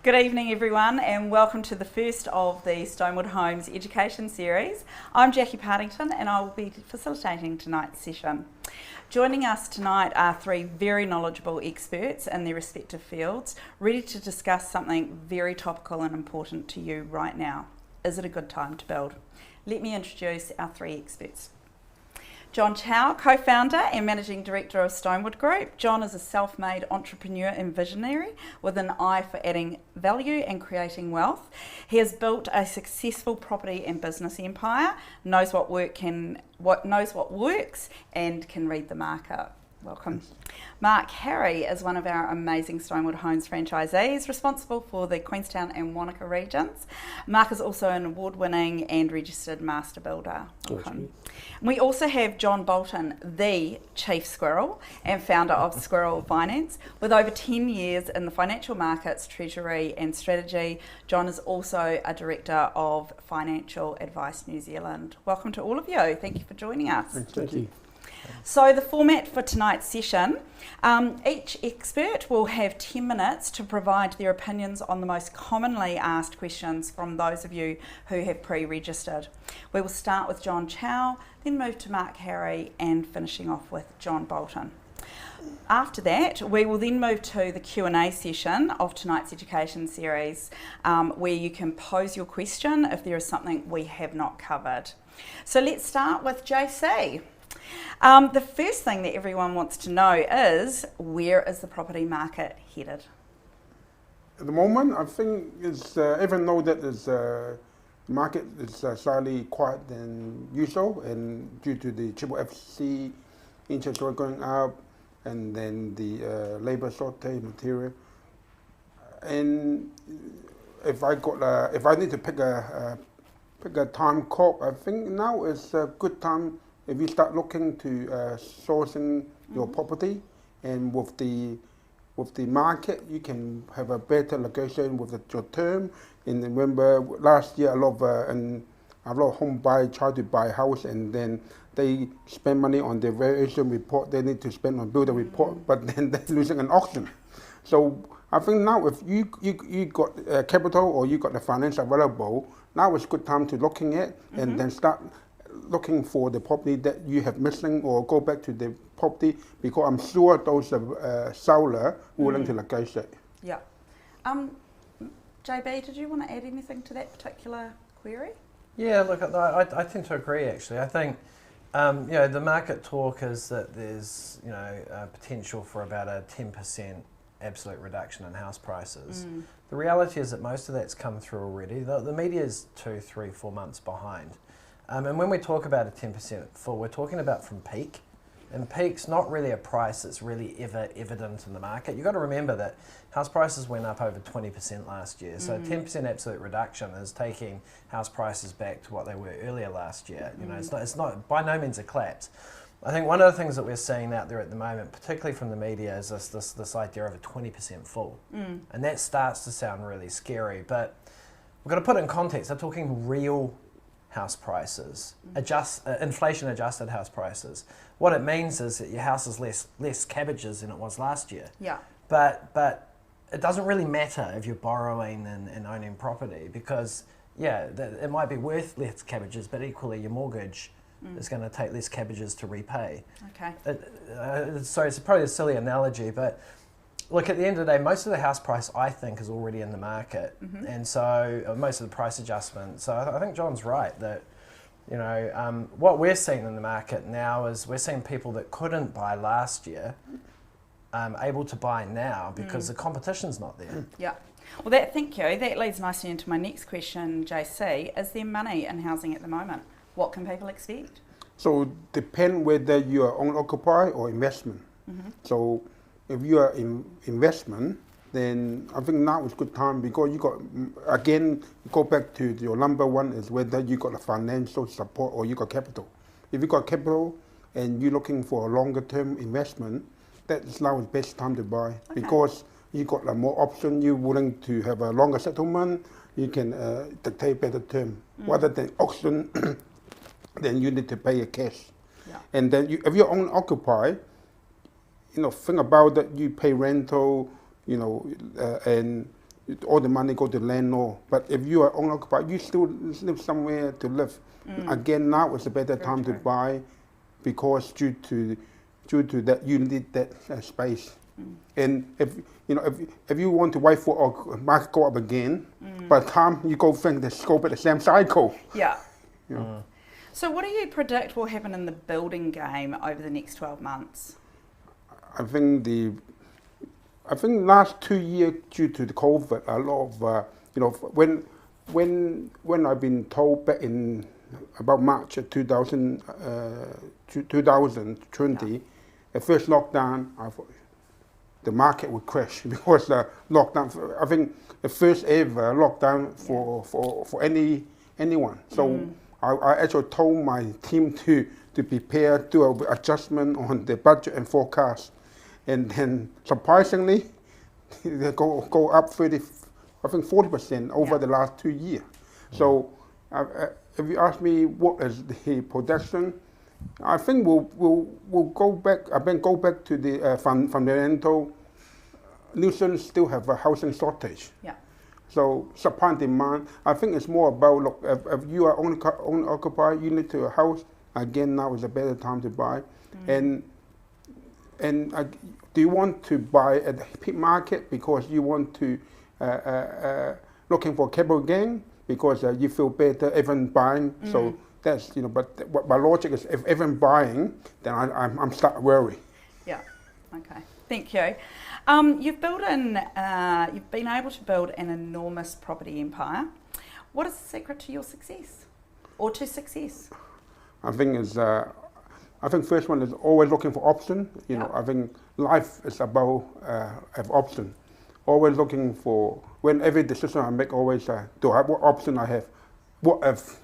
Good evening everyone and welcome to the first of the Stonewood Homes Education Series. I'm Jackie Partington and I will be facilitating tonight's session. Joining us tonight are three very knowledgeable experts in their respective fields, ready to discuss something very topical and important to you right now. Is it a good time to build? Let me introduce our three experts. John Chow, co-founder and managing director of Stonewood Group. John is a self-made entrepreneur and visionary with an eye for adding value and creating wealth. He has built a successful property and business empire, knows what works and can read the market. Welcome. Mark Harry is one of our amazing Stonewood Homes franchisees, responsible for the Queenstown and Wanaka regions. Mark is also an award-winning and registered master builder. Welcome. We also have John Bolton, the Chief Squirrel and founder of Squirrel Finance. With over 10 years in the financial markets, treasury and strategy, John is also a director of Financial Advice New Zealand. Welcome to all of you. Thank you for joining us. Thank you. So the format for tonight's session, each expert will have 10 minutes to provide their opinions on the most commonly asked questions from those of you who have pre-registered. We will start with John Chow, then move to Mark Harry and finishing off with John Bolton. After that, we will then move to the Q&A session of tonight's education series, where you can pose your question if there is something we have not covered. So let's start with JC. The first thing that everyone wants to know is, where is the property market headed? At the moment, I think everyone knows that the market is slightly quiet than usual, and due to the triple FC interest rate going up, and then the labour shortage material. And if I need to pick a time call, I think now is a good time. If you start looking to sourcing your property, and with the market, you can have a better negotiation with your term. And remember, last year a lot of home buyers try to buy a house, and then they spend money on the valuation report. They need to spend on builder report, but then they're losing an auction. So I think now if you got capital or you got the finance available, now is a good time to looking at and then start looking for the property that you have missing, or go back to the property, because I'm sure those seller willing to negotiate. Yeah. JB, did you want to add anything to that particular query? Yeah, look, I tend to agree actually. I think the market talk is that there's potential for about a 10% absolute reduction in house prices. The reality is that most of that's come through already. The media is 2, 3, 4 months behind. And when we talk about a 10% fall, we're talking about from peak. And peak's not really a price that's really ever evident in the market. You've got to remember that house prices went up over 20% last year. So 10% absolute reduction is taking house prices back to what they were earlier last year. It's not by no means a collapse. I think one of the things that we're seeing out there at the moment, particularly from the media, is this idea of a 20% fall. And that starts to sound really scary. But we've got to put it in context. They're talking real house prices, inflation adjusted house prices. What it means is that your house is less cabbages than it was last year. Yeah. But it doesn't really matter if you're borrowing and owning property, because it might be worth less cabbages, but equally your mortgage is going to take less cabbages to repay. Okay. Sorry, it's probably a silly analogy, but look, at the end of the day, most of the house price, I think, is already in the market. And so most of the price adjustment. So I think John's right that, what we're seeing in the market now is we're seeing people that couldn't buy last year able to buy now because the competition's not there. Yeah. Well, thank you. That leads nicely into my next question, JC. Is there money in housing at the moment? What can people expect? So depend whether you are own occupy or investment. So if you are in investment, then I think now is good time, because you got, again, go back to your number one is whether you got a financial support or you got capital. If you got capital and you're looking for a longer term investment, that's now the best time to buy, because you got more option. You're willing to have a longer settlement. You can dictate better term rather than auction. Then you need to pay a cash. And then if you own occupy, think about that. You pay rental, and all the money go to landlord. But if you are owner occupied, you still live somewhere to live. Again, now is a better time to buy, because due to that you need that space. And if you want to wait for a market go up again, by the time you go think the scope at the same cycle. Yeah. You know. So what do you predict will happen in the building game over the next 12 months? I think last 2 years, due to the COVID, a lot of when I've been told back in about March of 2020, the first lockdown, I thought the market would crash because the lockdown. I think the first ever lockdown for anyone. So I actually told my team to prepare, do an adjustment on the budget and forecast. And then surprisingly, they go up 40% over the last 2 years. So if you ask me what is the production, I think we'll go back. I think go back to the fundamental. New Zealand still have a housing shortage. Yeah. So supply and demand. I think it's more about look. If you are owner occupied, you need to a house. Again, now is a better time to buy. And do you want to buy at the peak market because you want to looking for capital gain because you feel better even buying? So that's But my logic is if even buying, then I'm start worry. Yeah. Okay. Thank you. You've been able to build an enormous property empire. What is the secret to your success, or to success? I think first one is always looking for option. I think life is about have option. Always looking for, when every decision I make, always do I have what option I have? What if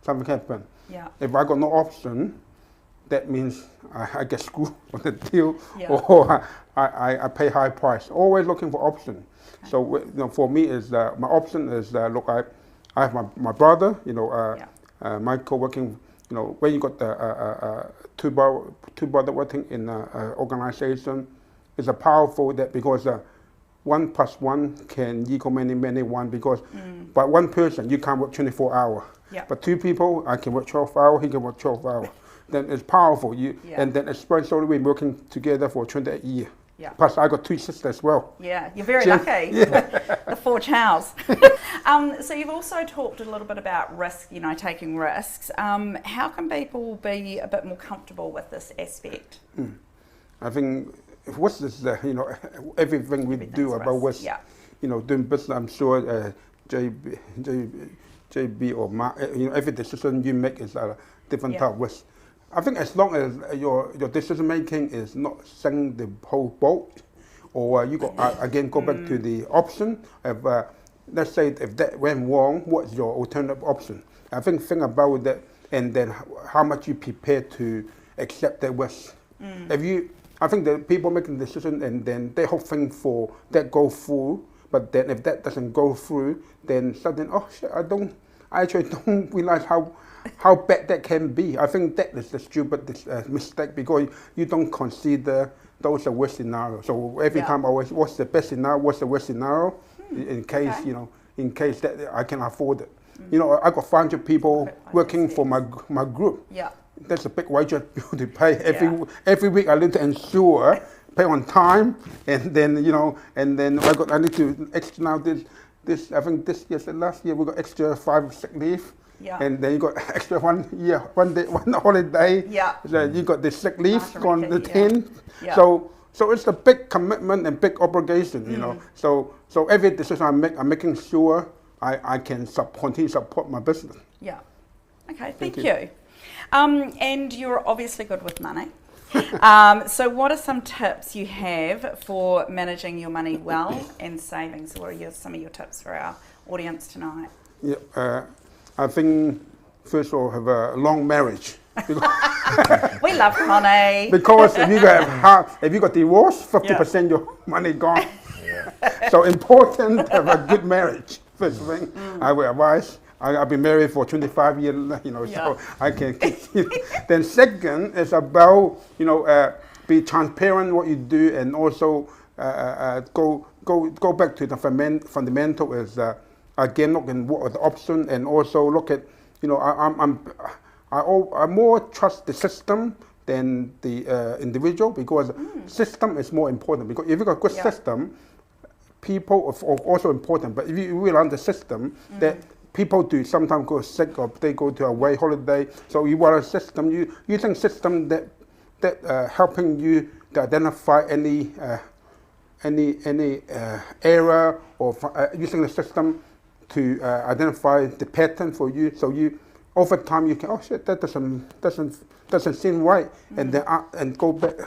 something happen? Yeah. If I got no option, that means I get screwed on the deal, or I pay high price. Always looking for option. Okay. So for me is my option is look, I have my brother, Michael working. When you got the two brother working in an organization, it's a powerful that because 1 + 1 can equal many one because by one person you can't work 24 hours. Yeah. But two people, I can work 12 hours, he can work 12 hours. Then it's powerful. And then it's slowly we're working together for 28 years. Yeah. Plus I got 2 sisters as well. Yeah, you're very lucky. Yeah. The 4 Chows. So you've also talked a little bit about risk, taking risks. How can people be a bit more comfortable with this aspect? I think what's this? Everything we do about risk. Yeah. Doing business. I'm sure JB or Mark. Every decision you make is a different type of risk. I think as long as your decision making is not sinking the whole boat, or you go again go back to the option. If let's say if that went wrong, what's your alternative option? I think about that, and then how much you prepare to accept that risk. I think that people making the decision and then they hoping for that go through, but then if that doesn't go through, then suddenly I actually don't realize how bad that can be. I think that is the stupid mistake because you don't consider those are worst scenarios. So every time always, what's the best scenario? What's the worst scenario? In case in case that I can afford it. I got 500 people working for my group. Yeah, that's a big wage to pay every week. I need to ensure pay on time, and then I need to extra now this. I think this year, last year we got extra 5 sick leave. Yeah. And then you got extra 1 year, 1 day, 1 holiday. Yeah. So you got the sick leave on the 10. Yeah. So it's a big commitment and big obligation, So every decision I make, I'm making sure I can continue to support my business. Yeah. Okay. Thank you. And you're obviously good with money. So what are some tips you have for managing your money well and savings? What are some of your tips for our audience tonight? Yeah. I think first of all have a long marriage. We love money. Because if you got divorced, 50% your money gone. Yeah. So important to have a good marriage. First thing I would advise. I've been married for 25 years, so I can. Then second is about be transparent what you do and also go back to the fundamental is again look at what are the options, and also look at, you know, I more trust the system than the individual, because system is more important, because if you've got a good system, people are also important. But if you really run the system, that people do sometimes go sick or they go to away holiday, so you want a system, you think system that helping you to identify any error, or using the system to identify the pattern for you, so you over time you can, oh shit, that doesn't seem right, and then and go back,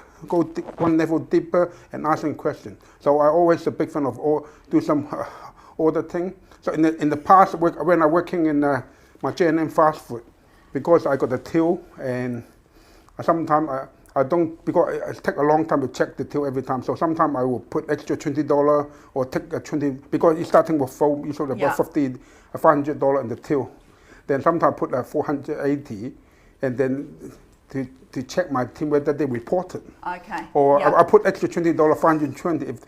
one level deeper and asking questions. So I always a big fan of do some auditing. So in the past, when I working in my J&M fast food, because I got a till, and sometimes I don't, because it take a long time to check the till every time. So sometimes I will put extra $20 or take a 20, because you're starting with foam, you should have about $500 in the till. Then sometimes I put $480, and then to check my team whether they reported. Okay. Or I put extra $20, $520.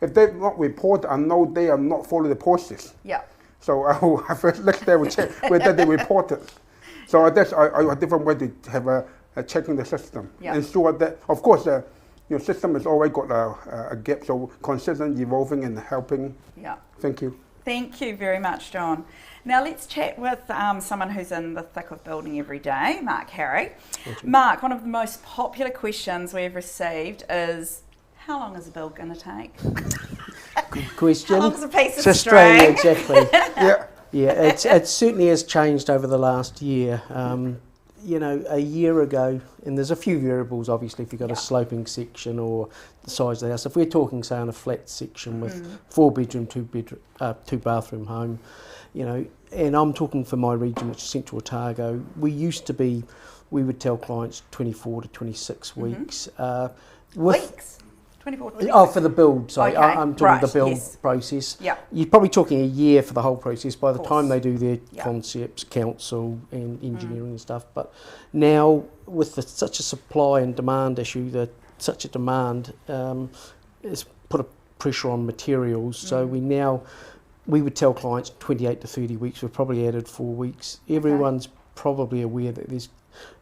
If they not report, I know they are not following the process. Yeah. So I first next day I will check whether they reported. So that's a different way to have a checking the system. Yeah. Ensure that, of course, your system has always got a gap. So consistent, evolving, and helping. Yeah. Thank you. Thank you very much, John. Now let's chat with someone who's in the thick of building every day, Mark Harry. Mark, one of the most popular questions we've received is, how long is a build going to take? Good question. How long is a piece of Australia, exactly. Yeah. Yeah, it certainly has changed over the last year. You know, a year ago, and there's a few variables, obviously, if you've got a sloping section or the size of the house. If we're talking, say, on a flat section with 4-bedroom, 2-bathroom home, you know, and I'm talking for my region, which is Central Otago, we would tell clients 24 to 26 weeks. Weeks? 24 to 26? Oh, for the build, sorry. Okay. I'm talking the build process. Yeah. You're probably talking a year for the whole process by the time they do their concepts, council and engineering and stuff. But now, with such a supply and demand issue, such a demand has put a pressure on materials. So we would tell clients 28 to 30 weeks. We've probably added 4 weeks. Everyone's probably aware that there's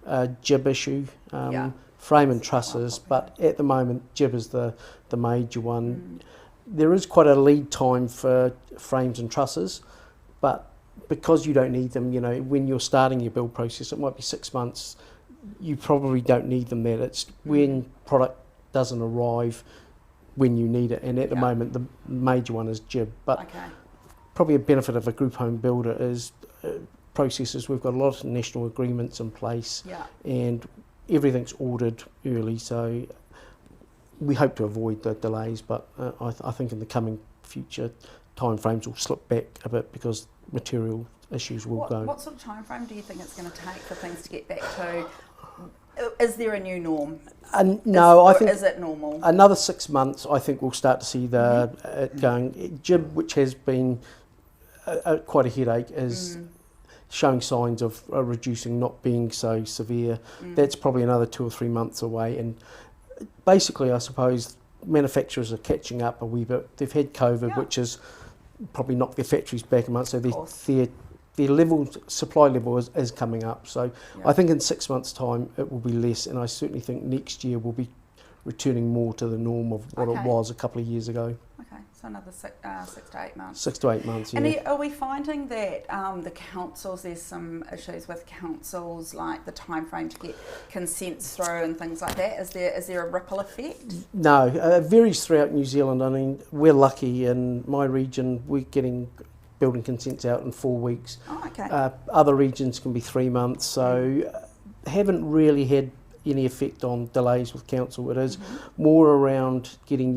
a jib issue. Frame and trusses, but at the moment jib is the major one. There is quite a lead time for frames and trusses, but because you don't need them, you know, when you're starting your build process, it might be 6 months, you probably don't need them then. It's when product doesn't arrive when you need it, and at the moment the major one is jib. But probably a benefit of a group home builder is processes. We've got a lot of national agreements in place, and everything's ordered early, so we hope to avoid the delays, but I think in the coming future timeframes will slip back a bit because material issues will go. What sort of timeframe do you think it's going to take for things to get back to? Is there a new norm? No, I think is it normal? Another 6 months, I think we'll start to see it going. Jib, which has been quite a headache, is showing signs of reducing, not being so severe. That's probably another 2 or 3 months away. And basically, I suppose manufacturers are catching up a wee bit. They've had COVID, which has probably knocked their factories back a month, so their supply level is coming up. So I think in 6 months' time it will be less, and I certainly think next year will be returning more to the norm of what it was a couple of years ago. Okay, so another 6 to 8 months. 6 to 8 months, yeah. And are we finding that the councils, there's some issues with councils, like the time frame to get consents through and things like that? Is there a ripple effect? No, it varies throughout New Zealand. I mean, we're lucky in my region, we're getting building consents out in 4 weeks. Oh, okay. Other regions can be 3 months, so haven't really had any effect on delays with council. It is more around getting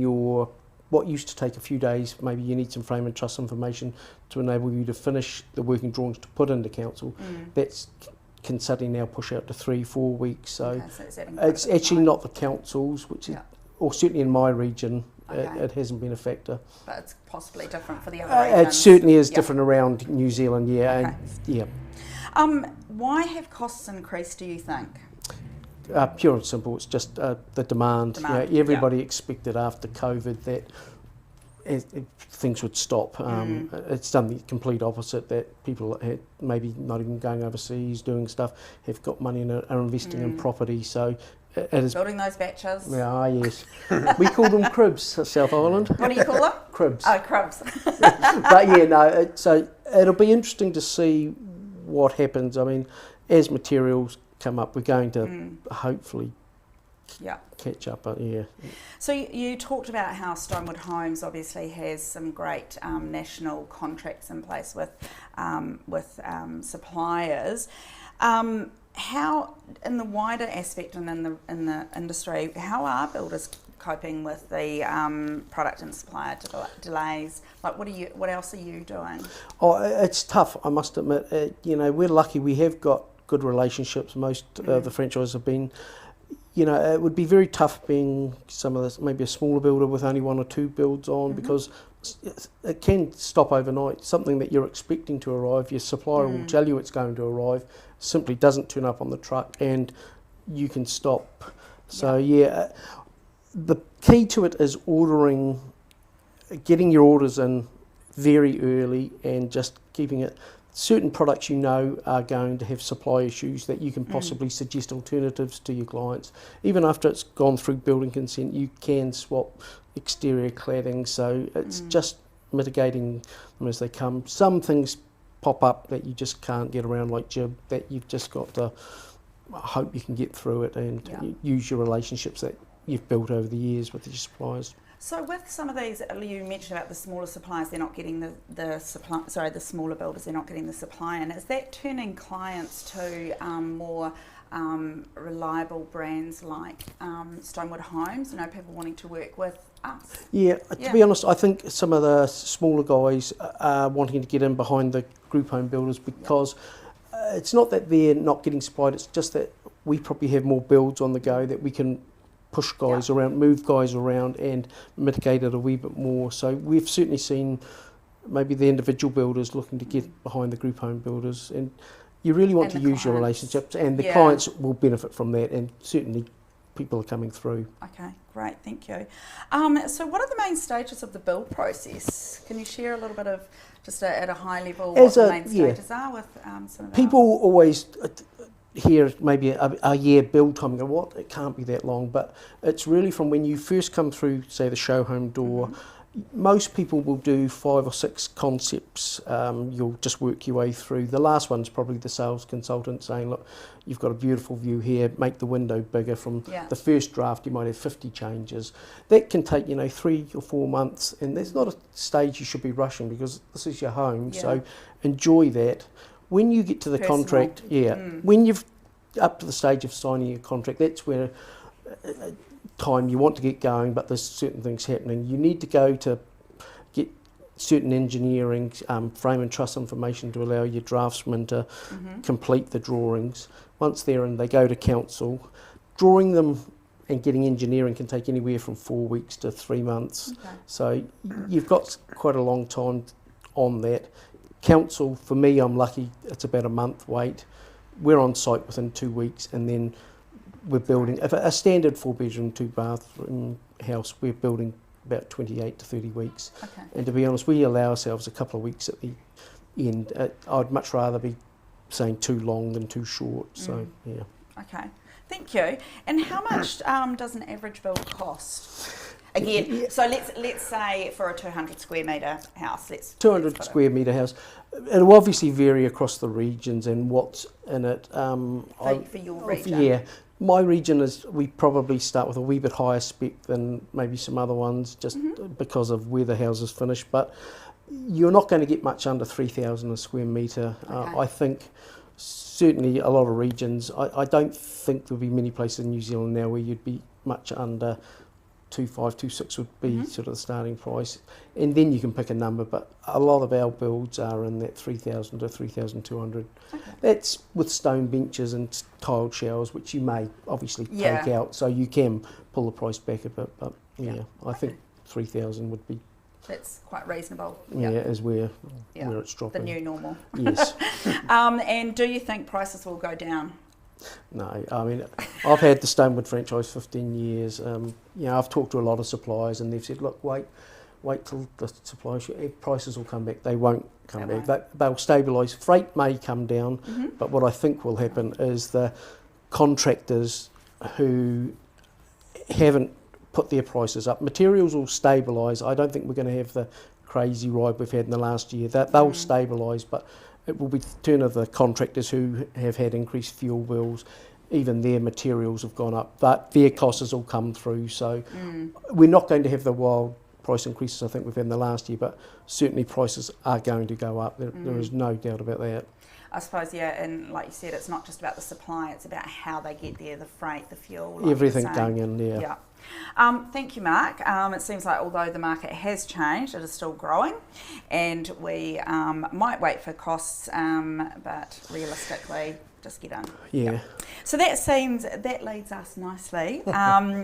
what used to take a few days, maybe you need some frame and truss information to enable you to finish the working drawings to put into council. That can suddenly now push out to 3-4 weeks. So, it's actually not the councils, which is, or certainly in my region, it hasn't been a factor. But it's possibly different for the other regions. It certainly is different around New Zealand, Why have costs increased, do you think? Pure and simple, it's just the demand. Everybody expected after COVID that things would stop. It's done the complete opposite, that people had maybe not even going overseas doing stuff, have got money and are investing in property. So it is building those batches. Yeah, yes. We call them cribs, South Island. What do you call them? Cribs. Oh, cribs. But yeah, no. So it'll be interesting to see what happens. I mean, as materials come up, we're going to hopefully catch up. But yeah. So you talked about how Stonewood Homes obviously has some great national contracts in place with suppliers. How, in the wider aspect and in the industry, how are builders coping with the product and supplier delays? Like, what else are you doing? Oh, it's tough, I must admit. We're lucky. We have got good relationships. Most of the franchises have been. It would be very tough being maybe a smaller builder with only 1 or 2 builds on, because it can stop overnight. Something that you're expecting to arrive, your supplier will tell you it's going to arrive, simply doesn't turn up on the truck, and you can stop. So the key to it is getting your orders in very early, and just keeping it. Certain products are going to have supply issues that you can possibly suggest alternatives to your clients. Even after it's gone through building consent, you can swap exterior cladding, so it's just mitigating them as they come. Some things pop up that you just can't get around, like jib, that you've just got to hope you can get through it and use your relationships that you've built over the years with your suppliers. So with some of these, you mentioned about the smaller suppliers, they're not getting the smaller builders, they're not getting the supply in. Is that turning clients to more reliable brands like Stonewood Homes? People wanting to work with us? Yeah, to be honest, I think some of the smaller guys are wanting to get in behind the group home builders, because it's not that they're not getting supplied, it's just that we probably have more builds on the go that we can push guys around, move guys around, and mitigate it a wee bit more. So we've certainly seen maybe the individual builders looking to get behind the group home builders, and you really want to use your relationships, and the clients will benefit from that, and certainly people are coming through. Okay, great, thank you. So what are the main stages of the build process? Can you share a little bit of, just at a high level, what the main stages are with some of people always hear maybe a year build time and go, what? It can't be that long. But it's really from when you first come through, say, the show home door. Most people will do 5 or 6 concepts. You'll just work your way through. The last one's probably the sales consultant saying, look, you've got a beautiful view here, make the window bigger. From the first draft, you might have 50 changes. That can take, 3 or 4 months, and there's not a stage you should be rushing, because this is your home, so enjoy that. When you get to the contract, when you've up to the stage of signing your contract, that's where time you want to get going, but there's certain things happening. You need to go to get certain engineering, frame and truss information to allow your draftsman to complete the drawings. Once they're in, they go to council. Drawing them and getting engineering can take anywhere from 4 weeks to 3 months. So you've got quite a long time on that. Council, for me, I'm lucky, it's about a month wait. We're on site within 2 weeks, and then we're building a standard 4-bedroom, 2-bathroom house. We're building about 28 to 30 weeks. And to be honest, we allow ourselves a couple of weeks at the end. I'd much rather be saying too long than too short. So Okay, thank you. And how much does an average build cost? Again, so let's say for a 200 square metre house, 200 square metre house. It'll obviously vary across the regions and what's in it. For your region? Yeah. My region we probably start with a wee bit higher spec than maybe some other ones, just because of where the house is finished. But you're not going to get much under 3,000 a square metre. I think certainly a lot of regions, I don't think there'll be many places in New Zealand now where you'd be much under 2.5, 2.6 would be sort of the starting price, and then you can pick a number. But a lot of our builds are in that 3,000 to 3,200. That's with stone benches and tiled showers, which you may obviously take out, so you can pull the price back a bit. But I think 3,000 would be. That's quite reasonable. As where it's dropping. The new normal. Yes. And do you think prices will go down? No, I mean, I've had the Stonewood franchise 15 years. I've talked to a lot of suppliers, and they've said, look, wait wait till the supply prices will come back. They won't come back. They'll stabilise. Freight may come down, but what I think will happen is the contractors who haven't put their prices up, materials will stabilise. I don't think we're going to have the crazy ride we've had in the last year. That they'll stabilise, but it will be the turn of the contractors who have had increased fuel bills. Even their materials have gone up, but their costs will come through. So we're not going to have the wild price increases I think we've had in the last year, but certainly prices are going to go up. There is no doubt about that. I suppose, and like you said, it's not just about the supply, it's about how they get there, the freight, the fuel. Like everything going in there. Yeah. Thank you, Mark. It seems like although the market has changed, it is still growing, and we might wait for costs, but realistically, just get on. Yeah. So that leads us nicely.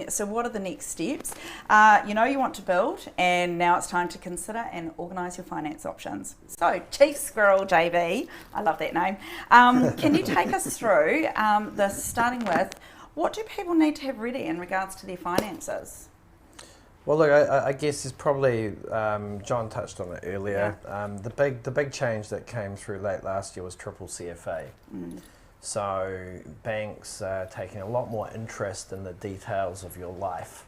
So what are the next steps? You want to build, and now it's time to consider and organise your finance options. So Chief Squirrel JB, I love that name. Can you take us through starting with, what do people need to have ready in regards to their finances? Well, look, I guess it's probably, John touched on it earlier, the big change that came through late last year was triple CFA. So banks are taking a lot more interest in the details of your life.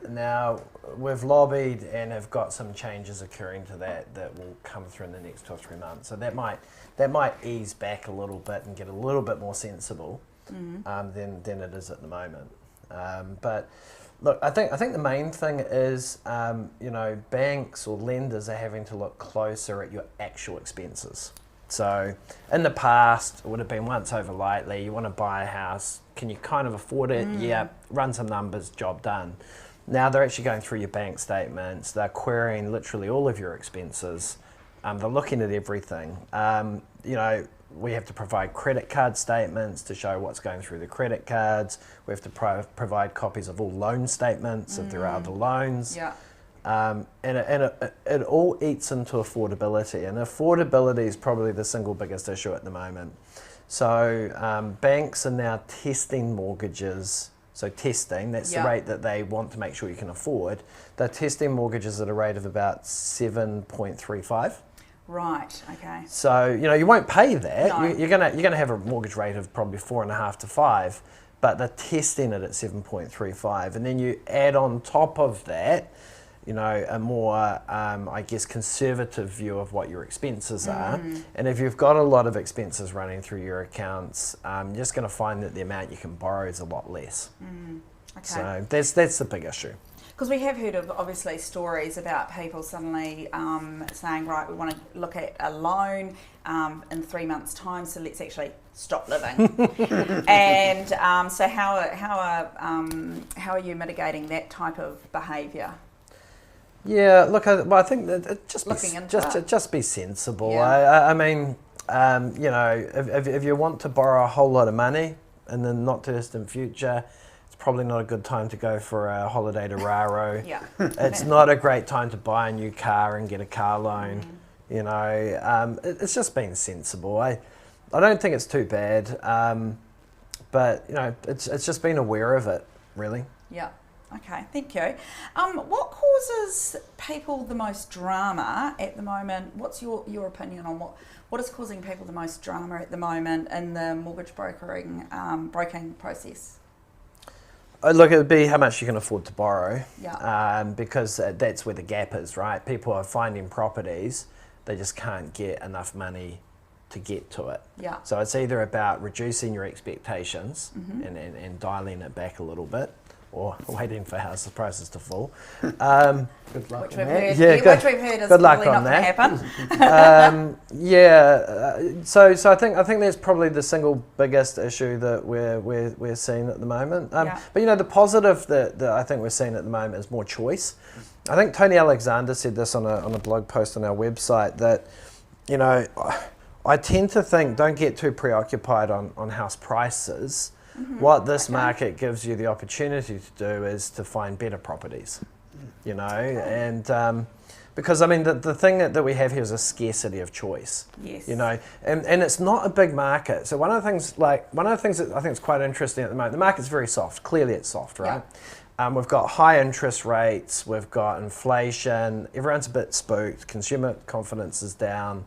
Now, we've lobbied and have got some changes occurring to that will come through in the next 2 or 3 months. So that might ease back a little bit and get a little bit more sensible than it is at the moment. But look, I think the main thing is, banks or lenders are having to look closer at your actual expenses. So in the past, it would have been once over lightly, you want to buy a house, can you kind of afford it? Yeah, run some numbers, job done. Now they're actually going through your bank statements, they're querying literally all of your expenses, they're looking at everything. We have to provide credit card statements to show what's going through the credit cards. We have to provide copies of all loan statements if there are other loans. Yeah. And it all eats into affordability, and affordability is probably the single biggest issue at the moment. So banks are now testing mortgages. So testing, that's the rate that they want to make sure you can afford. They're testing mortgages at a rate of about 7.35. Right. Okay. So you won't pay that. No. You're gonna have a mortgage rate of probably 4.5 to 5, but they're testing it at 7.35, and then you add on top of that, a more, conservative view of what your expenses are. And if you've got a lot of expenses running through your accounts, you're just going to find that the amount you can borrow is a lot less. Okay. So that's the big issue. Because we have heard of, obviously, stories about people suddenly saying, right, we want to look at a loan in 3 months' time, so let's actually stop living. And so how are you mitigating that type of behaviour? Yeah, look, I think that it just be sensible. Yeah. If you want to borrow a whole lot of money in the not too distant future, it's probably not a good time to go for a holiday to Raro. Yeah. It's not a great time to buy a new car and get a car loan. It's just being sensible. I don't think it's too bad, but it's just being aware of it, really. Yeah. Okay, thank you. What causes people the most drama at the moment? What's your opinion on what is causing people the most drama at the moment in the mortgage broking process? Look, it would be how much you can afford to borrow. Yeah. Because that's where the gap is, right? People are finding properties, they just can't get enough money to get to it. Yeah. So it's either about reducing your expectations and dialing it back a little bit, or waiting for house prices to fall. Good luck Which on we've that. heard, Good. which we've heard is Good luck probably on not going that. to happen. So I think that's probably the single biggest issue that we're seeing at the moment. But the positive that I think we're seeing at the moment is more choice. I think Tony Alexander said this on a blog post on our website that I tend to think, don't get too preoccupied on house prices. What this market gives you the opportunity to do is to find better properties, and because the thing that we have here is a scarcity of choice. Yes. And it's not a big market. So one of the things that I think is quite interesting at the moment, the market's very soft. Clearly it's soft, right? We've got high interest rates, we've got inflation, everyone's a bit spooked, consumer confidence is down.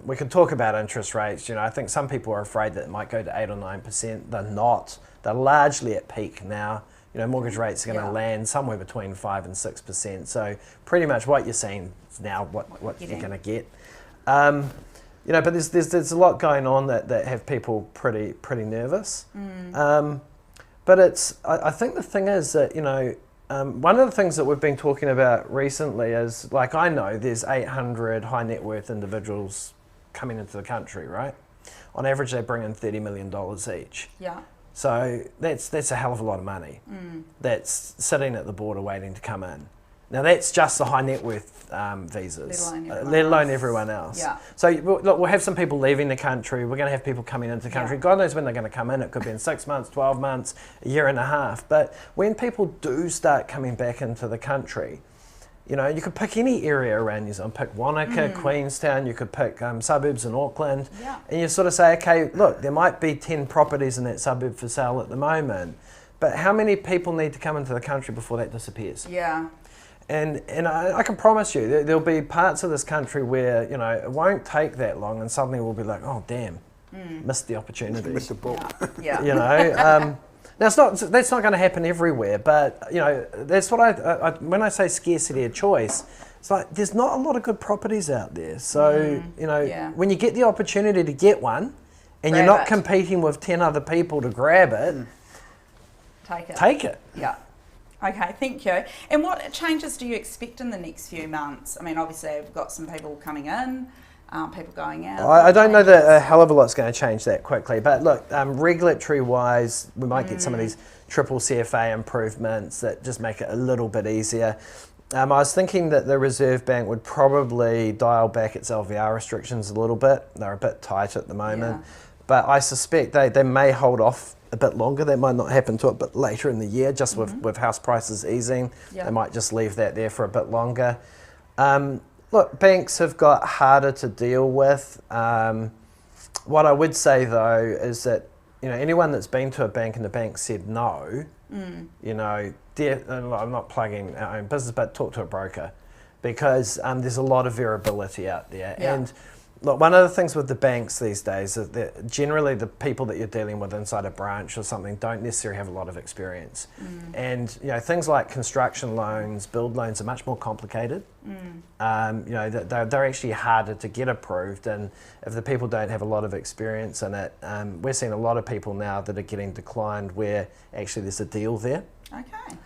We can talk about interest rates. I think some people are afraid that it might go to 8 or 9%. They're not. They're largely at peak now. Mortgage rates are going to land somewhere between 5 and 6%. So pretty much what you're seeing is now what you're going to get. But there's a lot going on that have people pretty nervous. But I think the thing is that, one of the things that we've been talking about recently is, like, I know there's 800 high net worth individuals coming into the country, right? On average, they bring in $30 million each. Yeah. So that's a hell of a lot of money that's sitting at the border waiting to come in. Now that's just the high net worth visas, let alone everyone else. Yeah. So look, we'll have some people leaving the country. We're going to have people coming into the country. God knows when they're going to come in. It could be in 6 months, 12 months, a year and a half. But when people do start coming back into the country, you could pick any area around New Zealand. Pick Wanaka, Queenstown. You could pick suburbs in Auckland, and you sort of say, okay, look, there might be 10 properties in that suburb for sale at the moment, but how many people need to come into the country before that disappears? Yeah. And I can promise you, there'll be parts of this country where, it won't take that long and suddenly we'll be like, oh, damn, missed the opportunity. Missed the boat. Yeah. Now, that's not going to happen everywhere, but, that's what when I say scarcity of choice, it's like there's not a lot of good properties out there. So, when you get the opportunity to get one and you're not competing with 10 other people to grab it, take it. Yeah. Okay, thank you. And what changes do you expect in the next few months? I mean, obviously, we've got some people coming in, people going out. I don't know that a hell of a lot's going to change that quickly. But look, regulatory-wise, we might get some of these triple CFA improvements that just make it a little bit easier. I was thinking that the Reserve Bank would probably dial back its LVR restrictions a little bit. They're a bit tight at the moment. But I suspect they may hold off a bit longer. That might not happen to it, but later in the year, just with house prices easing, they might just leave that there for a bit longer. Look, banks have got harder to deal with. What I would say though is that anyone that's been to a bank and the bank said no, I'm not plugging our own business, but talk to a broker, because there's a lot of variability out there. And look, one of the things with the banks these days is that generally the people that you're dealing with inside a branch or something don't necessarily have a lot of experience. And things like construction loans, build loans are much more complicated. They're actually harder to get approved, and if the people don't have a lot of experience in it, we're seeing a lot of people now that are getting declined where actually there's a deal there. Okay.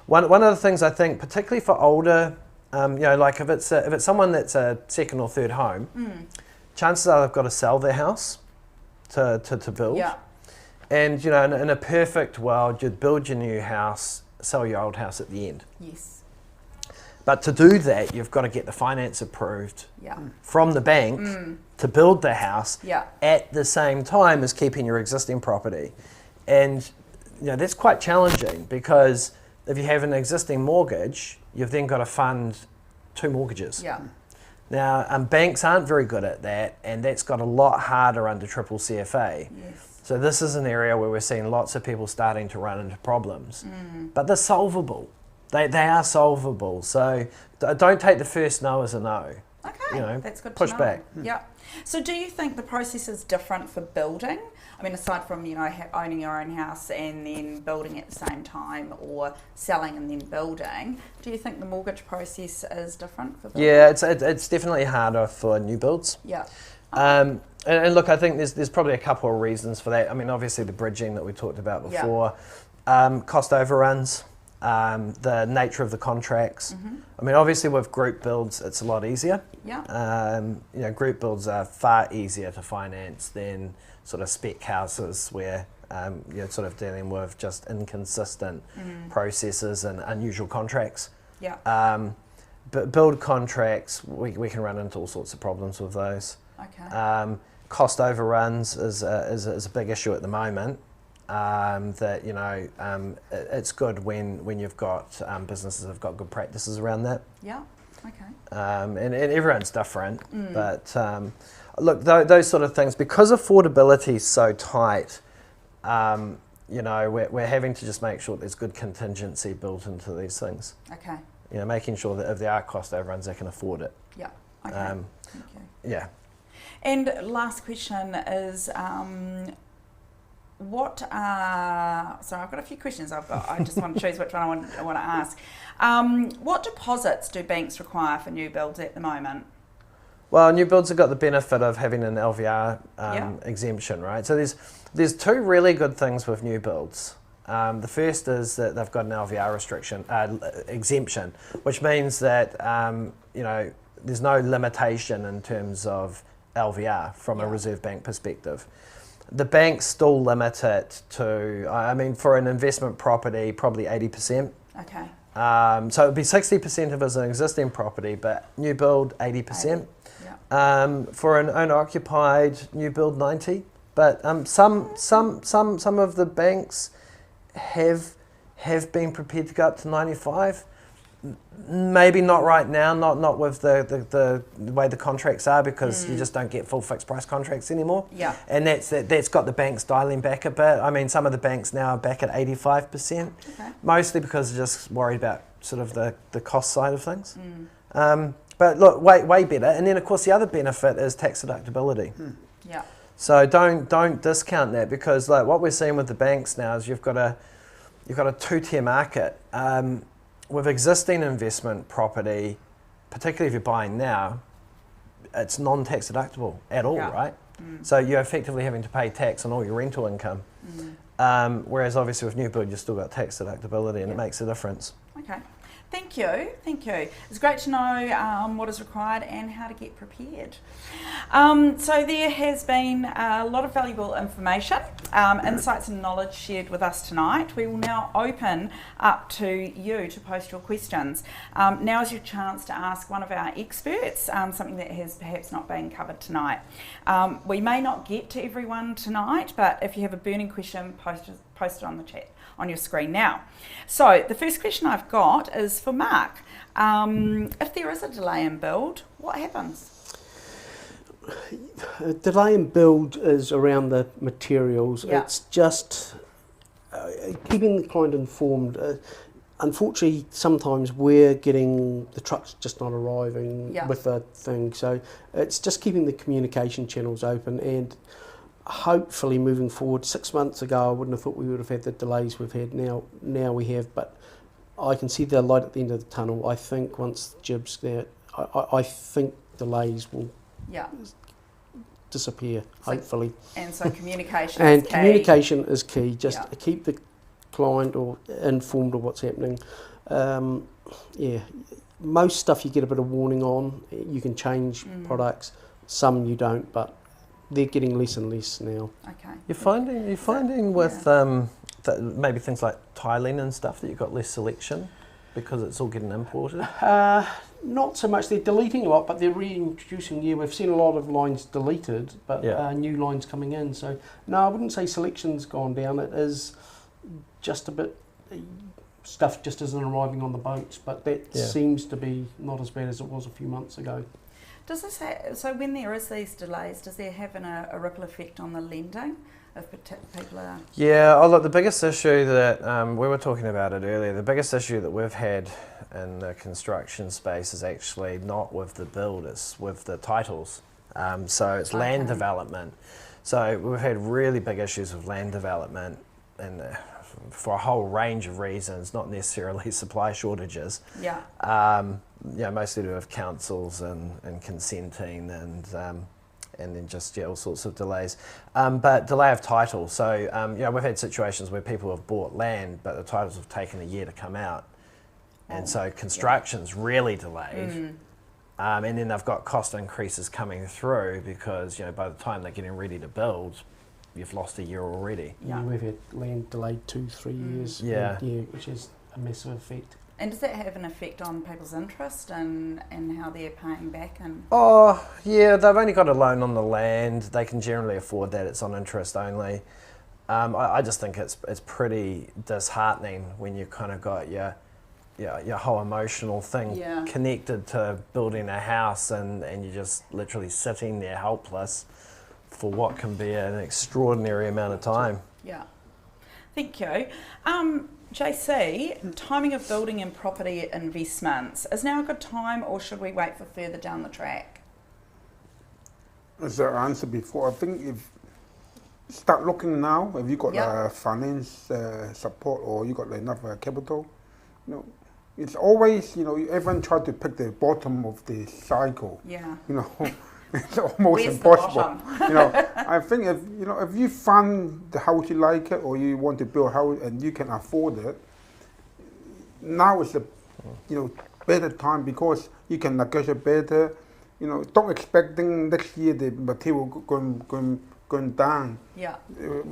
One of the things I think, particularly for older, like if it's someone that's a second or third home, chances are they've got to sell their house to build. Yeah. And in a perfect world, you'd build your new house, sell your old house at the end. Yes. But to do that, you've got to get the finance approved from the bank to build the house at the same time as keeping your existing property. And that's quite challenging, because if you have an existing mortgage, you've then got to fund 2 mortgages. Yeah. Now, banks aren't very good at that, and that's got a lot harder under triple CFA. Yes. So this is an area where we're seeing lots of people starting to run into problems. But they're solvable. They are solvable. So don't take the first no as a no. Okay, that's good to push know. back. Yeah. So do you think the process is different for building? I mean, aside from, owning your own house and then building at the same time, or selling and then building, do you think the mortgage process is different for building? Yeah, it's definitely harder for new builds. Yeah. And look, I think there's probably a couple of reasons for that. I mean, obviously the bridging that we talked about before, cost overruns, the nature of the contracts. I mean, obviously with group builds, it's a lot easier. Yeah. Group builds are far easier to finance than sort of spec houses where you're sort of dealing with just inconsistent processes and unusual contracts. Yeah. But build contracts, we can run into all sorts of problems with those. Okay. Cost overruns is a big issue at the moment. It's good when you've got businesses that have got good practices around that. Yeah. Okay. And everyone's different, but look, those sort of things, because affordability is so tight, you know, we're having to just make sure there's good contingency built into these things. Okay. You know, making sure that if there are cost overruns, they can afford it. Yeah. Okay. Thank you. Yeah. And last question is, what are, sorry, I've got a few questions I just want to choose which one I want to ask. What deposits do banks require for new builds at the moment? Well, new builds have got the benefit of having an LVR exemption, right? So there's two really good things with new builds. The first is that they've got an LVR exemption, which means that you know, there's no limitation in terms of LVR from a Reserve Bank perspective. The banks still limit it to, I mean, for an investment property, probably 80%. Okay. So it would be 60% if it's an existing property, but new build 80%. Yeah. For an owner-occupied new build 90%. But some of the banks have been prepared to go up to 95%. Maybe not right now, not with the way the contracts are, because you just don't get full fixed price contracts anymore. Yeah. And that's got the banks dialing back a bit. I mean, some of the banks now are back at 85%, mostly because they're just worried about sort of the cost side of things. But look, way better. And then of course the other benefit is tax deductibility. Yeah. So don't discount that, because like what we're seeing with the banks now is you've got a two-tier market. With existing investment property, particularly if you're buying now, it's non-tax deductible at all, right? So you're effectively having to pay tax on all your rental income. Whereas obviously with new build, you've still got tax deductibility, and it makes a difference. Okay. Thank you. It's great to know what is required and how to get prepared. So there has been a lot of valuable information, insights and knowledge shared with us tonight. We will now open up to you to post your questions. Now is your chance to ask one of our experts something that has perhaps not been covered tonight. We may not get to everyone tonight, but if you have a burning question, post it on the chat on your screen now. So the first question I've got is for Mark. If there is a delay in build, what happens? A delay in build is around the materials. It's just keeping the client informed. Unfortunately, sometimes we're getting the trucks just not arriving with a thing. So it's just keeping the communication channels open, and hopefully moving forward. 6 months ago I wouldn't have thought we would have had the delays we've had now we have, but I can see the light at the end of the tunnel. I think once Jib's there, I think delays will disappear, hopefully. And so communication and is key. Communication is key. Just keep the client or informed of what's happening. Most stuff you get a bit of warning on. You can change products. Some you don't, but they're getting less and less now. Okay. You're finding with maybe things like tiling and stuff that you've got less selection because it's all getting imported? Not so much. They're deleting a lot, but they're reintroducing. Yeah, we've seen a lot of lines deleted, but new lines coming in. So no, I wouldn't say selection's gone down. It is just a bit. Stuff just isn't arriving on the boats, but that seems to be not as bad as it was a few months ago. Does this so when there is these delays, does there have a ripple effect on the lending if people are? Yeah, look, the biggest issue that we were talking about it earlier. The biggest issue that we've had in the construction space is actually not with the build; it's with the titles. So it's land development. So we've had really big issues with land development, and for a whole range of reasons, not necessarily supply shortages. Mostly to do with councils and consenting and then just all sorts of delays. But delay of title. So we've had situations where people have bought land, but the titles have taken a year to come out, and so construction's really delayed. And then they've got cost increases coming through because by the time they're getting ready to build, you've lost a year already. Yeah, we've had land delayed 2-3 years. Which is a massive effect. And does that have an effect on people's interest and how they're paying back? They've only got a loan on the land. They can generally afford that. It's on interest only. I just think it's pretty disheartening when you kind of got your whole emotional thing connected to building a house and you're just literally sitting there helpless for what can be an extraordinary amount of time. Yeah. Thank you. JC, timing of building and property investments. Is now a good time or should we wait for further down the track? As I answered before, I think if start looking now, if you got finance support or you got enough capital, you know, it's always, you know, everyone try to pick the bottom of the cycle. Yeah. You know, it's almost Where's impossible. You know, I think if you find the house you like it or you want to build a house and you can afford it, now is the better time because you can negotiate better. You know, don't expecting next year the material going down. Yeah.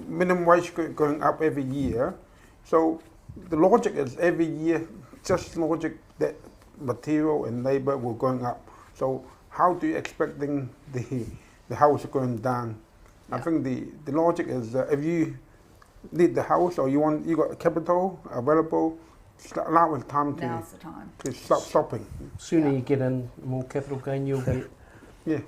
Minimum wage going up every year. So the logic is every year, just logic that material and labor will going up. So how do you expecting the house going down? Yeah. I think the logic is if you need the house or you got capital available, now is time Now's the time to stop shopping. Sooner you get in, more capital gain you'll get. Yeah.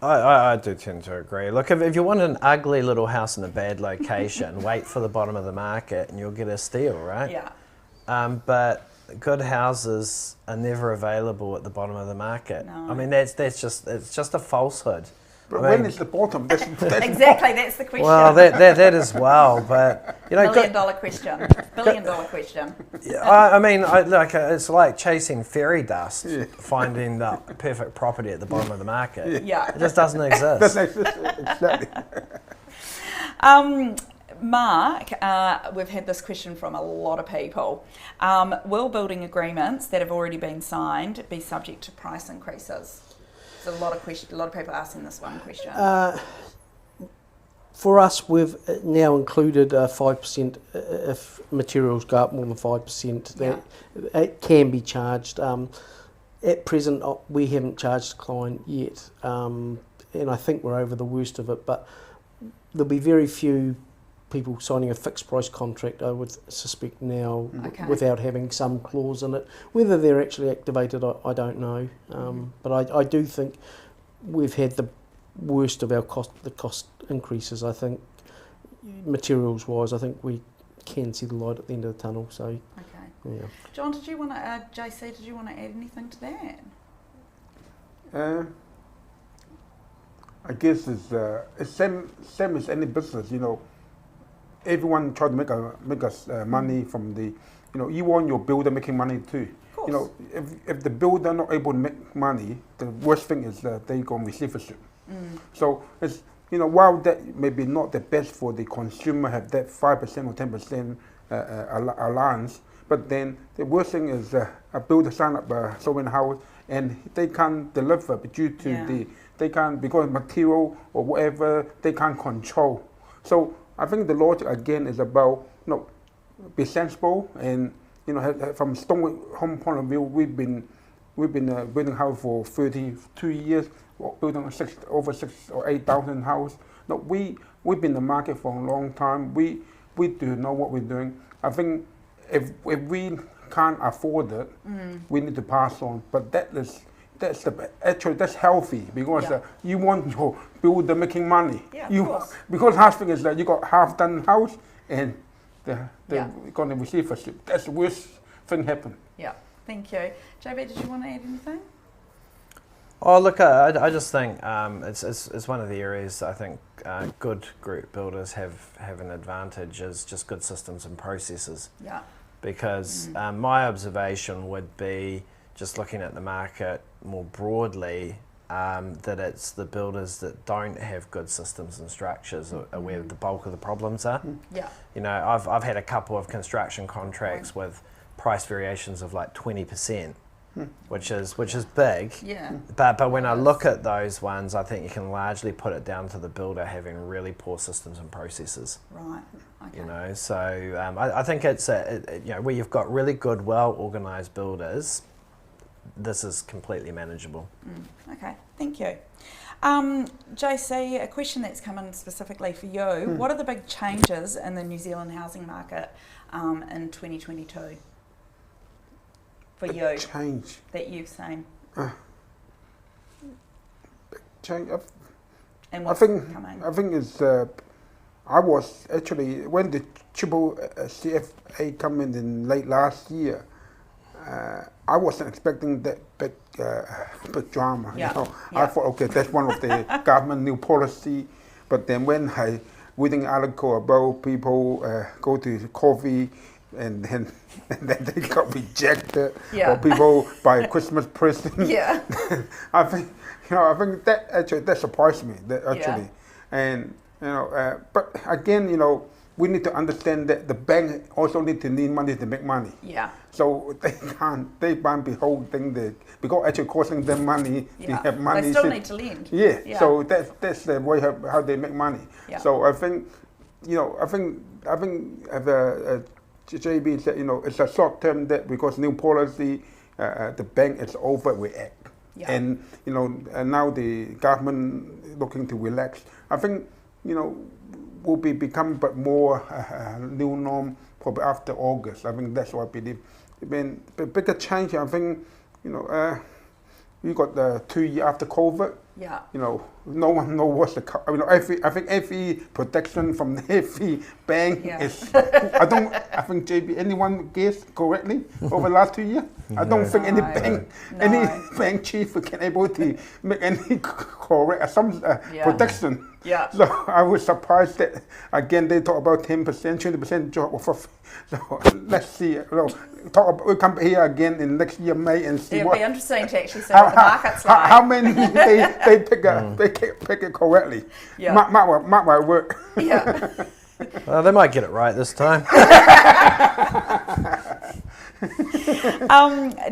I do tend to agree. Look, if you want an ugly little house in a bad location, wait for the bottom of the market and you'll get a steal, right? Yeah. But good houses are never available at the bottom of the market. No. I mean, it's just a falsehood. But when is the bottom? That's exactly, that's the question. Well, that as well, but you know, $1 billion question. I mean, it's like chasing fairy dust, finding the perfect property at the bottom of the market. Yeah, it just doesn't exist. Exactly. Mark, we've had this question from a lot of people. Will building agreements that have already been signed be subject to price increases? There's a lot of people asking this one question. For us, we've now included 5% if materials go up more than 5%. That it can be charged. At present, we haven't charged the client yet, and I think we're over the worst of it. But there'll be very few people signing a fixed price contract, I would suspect now, without having some clause in it. Whether they're actually activated, I don't know. But I do think we've had the worst of the cost increases. I think materials wise, I think we can see the light at the end of the tunnel. So, yeah. John, did you want to? JC, did you want to add anything to that? I guess it's same as any business. You know, everyone try to make us money from the. You know, you want your builder making money too. You know, if the builder not able to make money, the worst thing is that they go on receivership. So it's, you know, while that may be not the best for the consumer, have that 5% or 10% allowance, but then the worst thing is a builder sign up a sewing house and they can't deliver due to they can't, because material or whatever, they can't control. So I think the logic again is about, you know, be sensible and, you know, from Stonewood home point of view, we've been building house for 32 years, building over 6,000 or 8,000 house. No, we've been in the market for a long time. We do know what we're doing. I think if we can't afford it, we need to pass on. But that's healthy because you want your builder making money. Yeah, because half thing is that you got half done house and they're going to receive a ship. That's the worst thing happen. Yeah, thank you. JB, did you want to add anything? Oh, look, I just think it's one of the areas I think good group builders have an advantage is just good systems and processes. Yeah. Because my observation would be, just looking at the market more broadly, that it's the builders that don't have good systems and structures are where the bulk of the problems are. Yeah. You know, I've had a couple of construction contracts with price variations of like 20%, which is big. Yeah. But when I look at those ones, I think you can largely put it down to the builder having really poor systems and processes. Right. Okay. You know, so I think it's you know, where you've got really good, well organised builders, this is completely manageable. Okay, thank you. JC, a question that's come in specifically for you. What are the big changes in the New Zealand housing market in 2022 for you? Change. That you've seen? Change. And what's coming? I think it's I was actually, when the triple CFA come in late last year, I wasn't expecting that big drama. Yeah. You know? Yeah. I thought, okay, that's one of the government new policy. But then when I reading article about people go to coffee and then they got rejected, or people buy a Christmas present. Yeah. I think that actually that surprised me. That actually, and but again, we need to understand that the bank also need money to make money. Yeah. So they can't be holding because actually costing them money. Yeah. They have money. They still need to lend. Yeah. So that's the way how they make money. Yeah. So I think, I think as JB said, it's a short term debt because new policy, the bank is overreact. Yeah. And and now the government looking to relax. I think will become but more new norm probably after August. I think that's what I believe. I mean, the bigger change. I think we got the 2 years after COVID. Yeah. No one knows what's the. I think every protection from every bank is. I think JB. Anyone guess correctly over the last 2 years? I don't think any bank chief can able to make any correct protection. Yeah. So I was surprised that again they talk about 10%, 20% drop of. So let's see. We'll come here again in next year May and see. It'll be interesting to actually see what the market's like. How many they pick it correctly. Yeah. Mark my word. Yeah. They might get it right this time.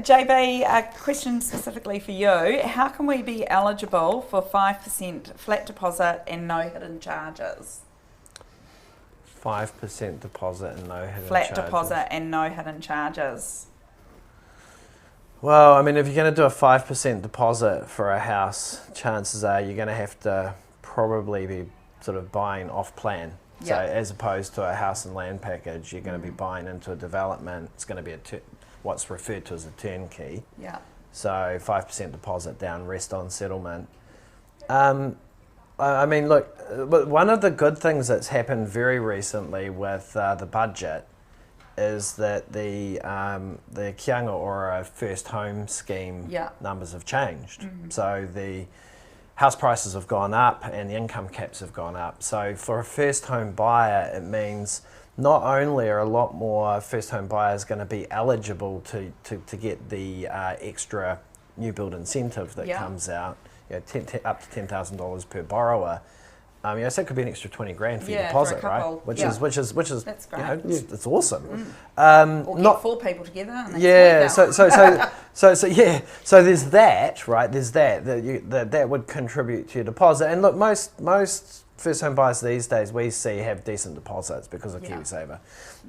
JB, a question specifically for you. How can we be eligible for 5% flat deposit and no hidden charges? 5% deposit and no hidden charges. Flat deposit and no hidden charges. Well, I mean, if you're going to do a 5% deposit for a house, chances are you're going to have to probably be sort of buying off plan. So as opposed to a house and land package, you're going to be buying into a development. It's going to be what's referred to as a turnkey. Yeah. So 5% deposit down, rest on settlement. I mean, look, one of the good things that's happened very recently with the budget is that the Kianga Ora first home scheme numbers have changed. So the house prices have gone up and the income caps have gone up. So for a first home buyer, it means not only are a lot more first home buyers going to be eligible to get the extra new build incentive that comes out, up to $10,000 per borrower. So it could be an extra 20 grand for your deposit, right? Which is that's great. It's awesome. Or get 4 people together. And So there's that, right? There's that would contribute to your deposit. And look, most first home buyers these days we see have decent deposits because of KiwiSaver.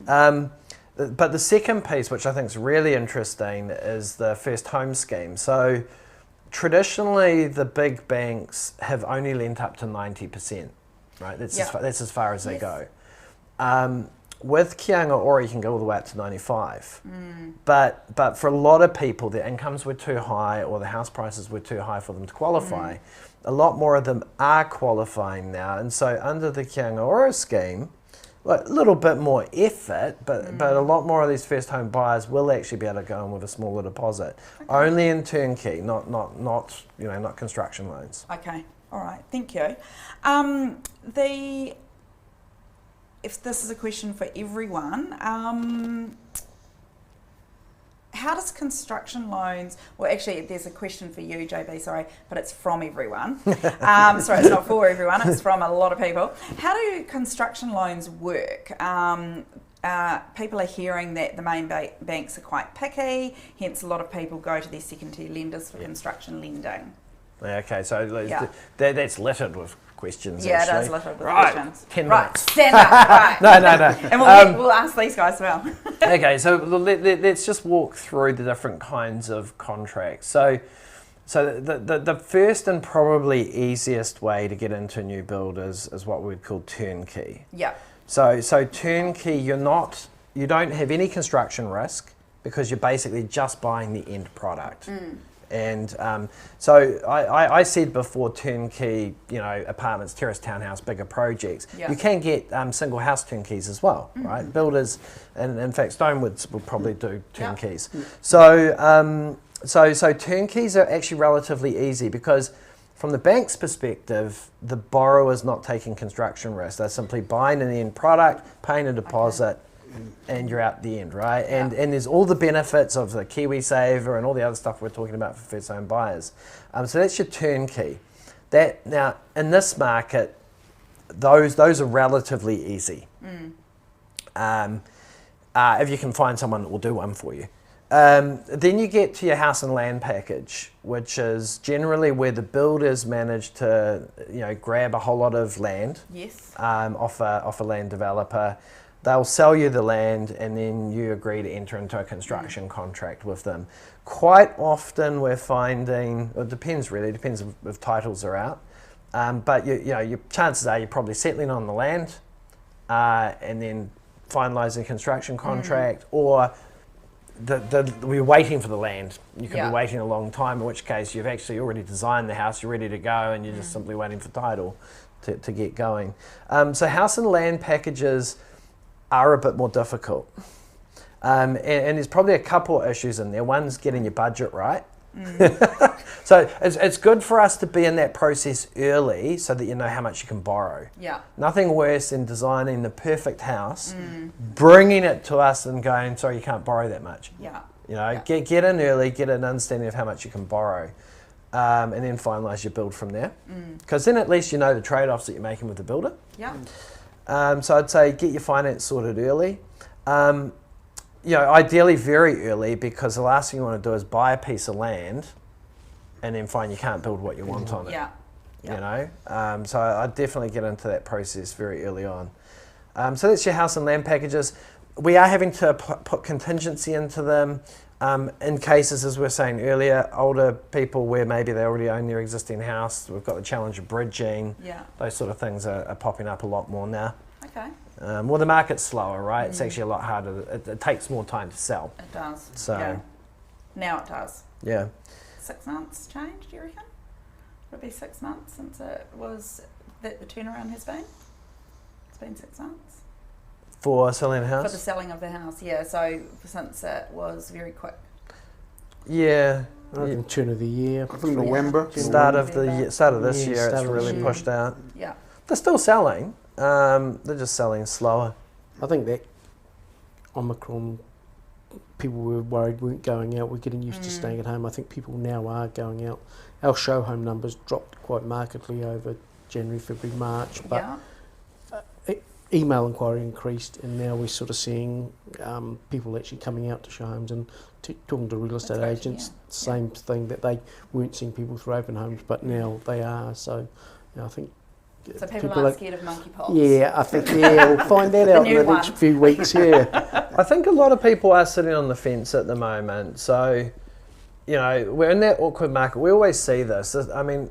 But the second piece, which I think is really interesting, is the first home scheme. So traditionally, the big banks have only lent up to 90%, right? That's as far as they go. With Kianga Ora, you can go all the way up to 95. But for a lot of people, their incomes were too high or the house prices were too high for them to qualify. A lot more of them are qualifying now. And so under the Kianga Ora scheme, a little bit more effort, but a lot more of these first home buyers will actually be able to go in with a smaller deposit. Only in turnkey, not construction loans. Okay, all right, thank you. If this is a question for everyone, how does construction loans, well actually there's a question for you JB, sorry, but it's from everyone. Sorry, it's not for everyone, it's from a lot of people. How do construction loans work? People are hearing that the main banks are quite picky, hence a lot of people go to their second tier lenders for construction lending. Okay, so that's littered with questions. Yeah, actually. it is littered with questions. 10 right, minutes. stand up. Right. No. And we'll ask these guys as well. Okay, so let's just walk through the different kinds of contracts. So the first and probably easiest way to get into new build is what we'd call turnkey. Yeah. So turnkey, you don't have any construction risk because you're basically just buying the end product. And so I said before, turnkey, apartments, terrace, townhouse, bigger projects. Yeah. You can get single house turnkeys as well, right? Builders, and in fact, Stonewoods will probably do turnkeys. Yeah. So turnkeys are actually relatively easy because from the bank's perspective, the borrower's not taking construction risk. They're simply buying an end product, paying a deposit, and you're out the end, right? Yeah. And there's all the benefits of the KiwiSaver and all the other stuff we're talking about for first home buyers. So that's your turnkey. Now, in this market, those are relatively easy. If you can find someone that will do one for you. Then you get to your house and land package, which is generally where the builders manage to, grab a whole lot of land off a land developer. They'll sell you the land, and then you agree to enter into a construction contract with them. Quite often, we're finding it depends if titles are out, but your chances are you're probably settling on the land, and then finalising a construction contract, or we're waiting for the land. You could be waiting a long time, in which case you've actually already designed the house, you're ready to go, and you're just simply waiting for title to get going. So house and land packages are a bit more difficult. And there's probably a couple of issues in there. One's getting your budget right. So it's good for us to be in that process early so that you know how much you can borrow. Yeah. Nothing worse than designing the perfect house, bringing it to us and going, sorry, you can't borrow that much. Yeah. Get in early, get an understanding of how much you can borrow, and then finalise your build from there. Because then at least you know the trade-offs that you're making with the builder. Yeah. So I'd say get your finance sorted early. Ideally very early, because the last thing you want to do is buy a piece of land and then find you can't build what you want on it. Yeah. So I'd definitely get into that process very early on. So that's your house and land packages. We are having to put contingency into them in cases, as we were saying earlier, older people where maybe they already own their existing house. We've got the challenge of bridging. Yeah. Those sort of things are popping up a lot more now. Okay. Well, the market's slower, right? It's actually a lot harder. It takes more time to sell. It does. So yeah. Now it does. Yeah. 6 months change, do you reckon? Would it be 6 months since it was that the turnaround has been? It's been 6 months. For selling a house? For the selling of the house, yeah. So since it was very quick. Yeah. I think turn of the year. I think November. Start of this year, it's really pushed out. Yeah. They're still selling. They're just selling slower. I think that Omicron, people were worried weren't going out. We're getting used to staying at home. I think people now are going out. Our show home numbers dropped quite markedly over January, February, March, but email inquiry increased, and now we're sort of seeing people actually coming out to show homes and talking to real estate agents. Same thing, that they weren't seeing people through open homes, but now they are. So I think. So people aren't scared of monkeypox? Yeah, I think, we'll find that out in the next few weeks, I think a lot of people are sitting on the fence at the moment. So, we're in that awkward market. We always see this. I mean,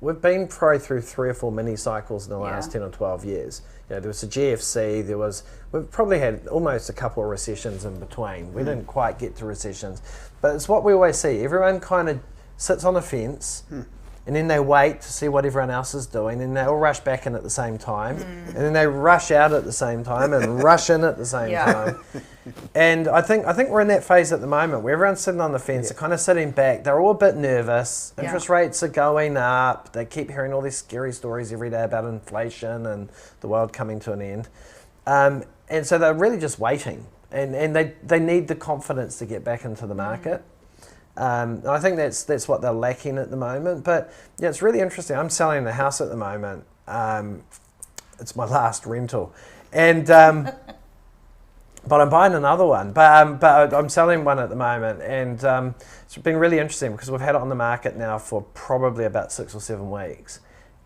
we've been through 3 or 4 mini cycles in the last 10 or 12 years. There was the GFC, we've probably had almost a couple of recessions in between. We didn't quite get to recessions. But it's what we always see. Everyone kind of sits on the fence. And then they wait to see what everyone else is doing, and they all rush back in at the same time, and then they rush out at the same time and rush in at the same time. And I think we're in that phase at the moment where everyone's sitting on the fence, they're kind of sitting back, they're all a bit nervous, interest rates are going up, they keep hearing all these scary stories every day about inflation and the world coming to an end. And so they're really just waiting, and they need the confidence to get back into the market. And I think that's what they're lacking at the moment. But it's really interesting. I'm selling the house at the moment. It's my last rental, and but I'm buying another one. But I'm selling one at the moment, and it's been really interesting because we've had it on the market now for probably about 6 or 7 weeks,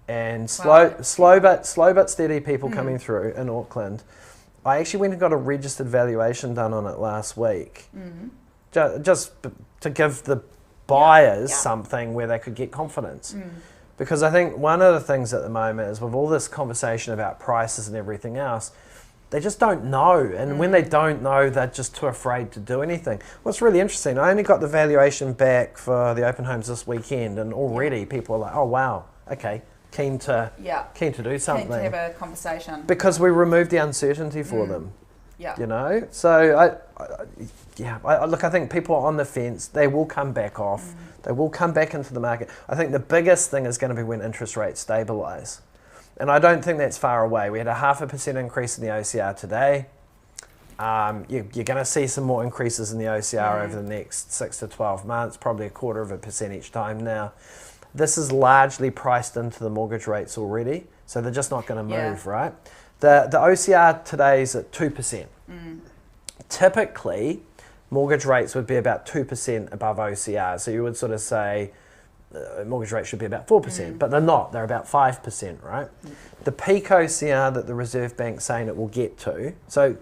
and slow but steady people coming through in Auckland. I actually went and got a registered valuation done on it last week. Just to give the buyers something where they could get confidence. Because I think one of the things at the moment is with all this conversation about prices and everything else, they just don't know. And when they don't know, they're just too afraid to do anything. What's really interesting, I only got the valuation back for the open homes this weekend, and already people are like, oh wow, okay, keen to do something. Keen to have a conversation. Because we removed the uncertainty for them. Yeah. You know? So I think people are on the fence. They will come back off. They will come back into the market. I think the biggest thing is going to be when interest rates stabilise. And I don't think that's far away. We had a 0.5% increase in the OCR today. You're going to see some more increases in the OCR over the next 6 to 12 months, probably 0.25% each time now. This is largely priced into the mortgage rates already, so they're just not going to move, right? The OCR today is at 2%. Typically, mortgage rates would be about 2% above OCR. So you would sort of say mortgage rates should be about 4%, but they're not. They're about 5%, right? The peak OCR that the Reserve Bank's saying it will get to, so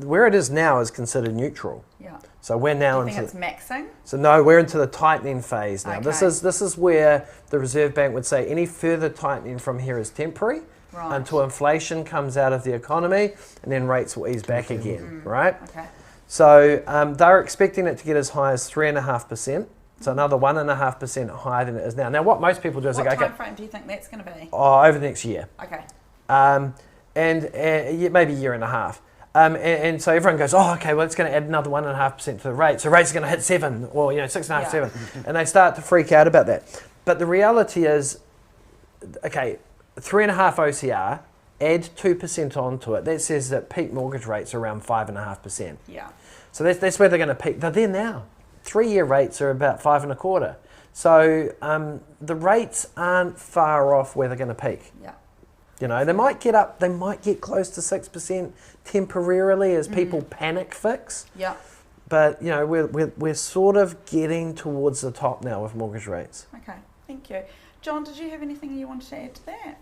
where it is now is considered neutral. Yeah. So we're now into. It's maxing? So no, we're into the tightening phase now. Okay. This is where the Reserve Bank would say any further tightening from here is temporary. Right. Until inflation comes out of the economy, and then rates will ease back again, right? Okay. So they're expecting it to get as high as 3.5%, so another 1.5% higher than it is now. Now, what most people do is what they go, time frame do you think that's going to be? Oh, over the next year. Okay. And maybe a year and a half. And so everyone goes, oh, okay, well, it's going to add another 1.5% to the rate. So rates are going to hit 7, or 6.5, 7, and they start to freak out about that. But the reality is, okay, 3.5 OCR, add 2% onto it. That says that peak mortgage rates are around 5.5%. Yeah. So that's where they're going to peak. They're there now. 3-year rates are about 5.25. So the rates aren't far off where they're going to peak. Yeah. You know, they might get up. They might get close to 6% temporarily as people panic fix. Yeah. But you know, we're sort of getting towards the top now with mortgage rates. Okay. Thank you, John. Did you have anything you wanted to add to that?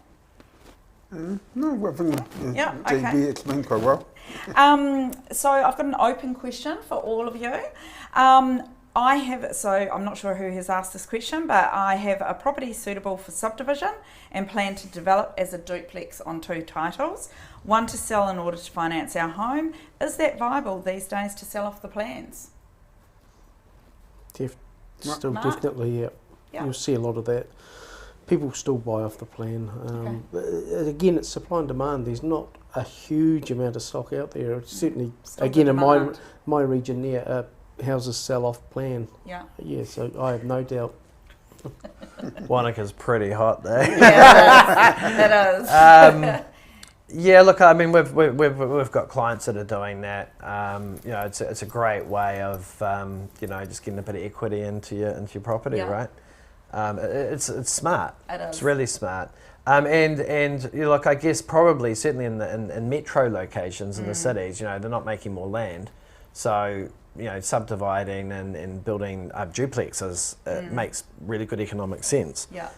No, I think JB explained quite well. So I've got an open question for all of you. I'm not sure who has asked this question, but I have a property suitable for subdivision and plan to develop as a duplex on 2 titles, one to sell in order to finance our home. Is that viable these days to sell off the plans? Definitely, yeah. You'll see a lot of that. People still buy off the plan. Again, it's supply and demand. There's not a huge amount of stock out there. It's certainly, again, in my region there, houses sell off plan. Yeah. Yeah, so I have no doubt. Wanaka's pretty hot there. Yeah, it is. Yeah, look, I mean, we've got clients that are doing that. You know, it's a great way of just getting a bit of equity into your property, right? It's smart. It is. It's really smart. And you know, look, I guess probably certainly in metro locations in the cities, you know, they're not making more land, so you know, subdividing and building duplexes makes really good economic sense. Yeah.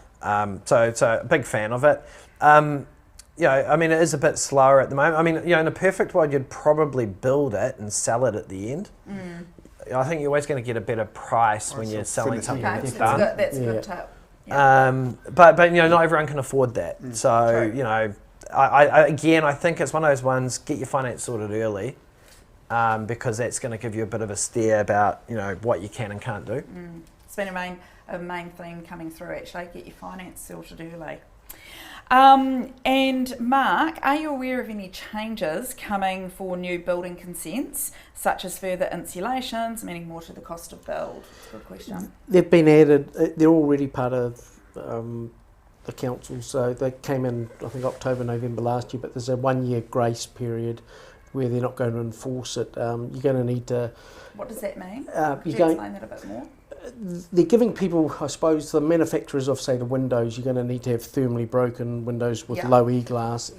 So a big fan of it. You know, I mean, it is a bit slower at the moment. I mean, you know, in a perfect world, you'd probably build it and sell it at the end. I think you're always going to get a better price when you're selling something that's done. That's a good tip. Yeah. But you know, not everyone can afford that. So you know, I think it's one of those ones. Get your finance sorted early, because that's going to give you a bit of a steer about what you can and can't do. It's been a main theme coming through actually. Get your finance sorted early. And Mark, are you aware of any changes coming for new building consents, such as further insulations, meaning more to the cost of build? Good question. They've been added. They're already part of the council, so they came in, I think, October, November last year, but there's a 1-year grace period where they're not going to enforce it. You're going to need to... What does that mean? Could you explain that a bit more? They're giving people, I suppose, the manufacturers of, say, the windows, you're going to need to have thermally broken windows with low E-glass.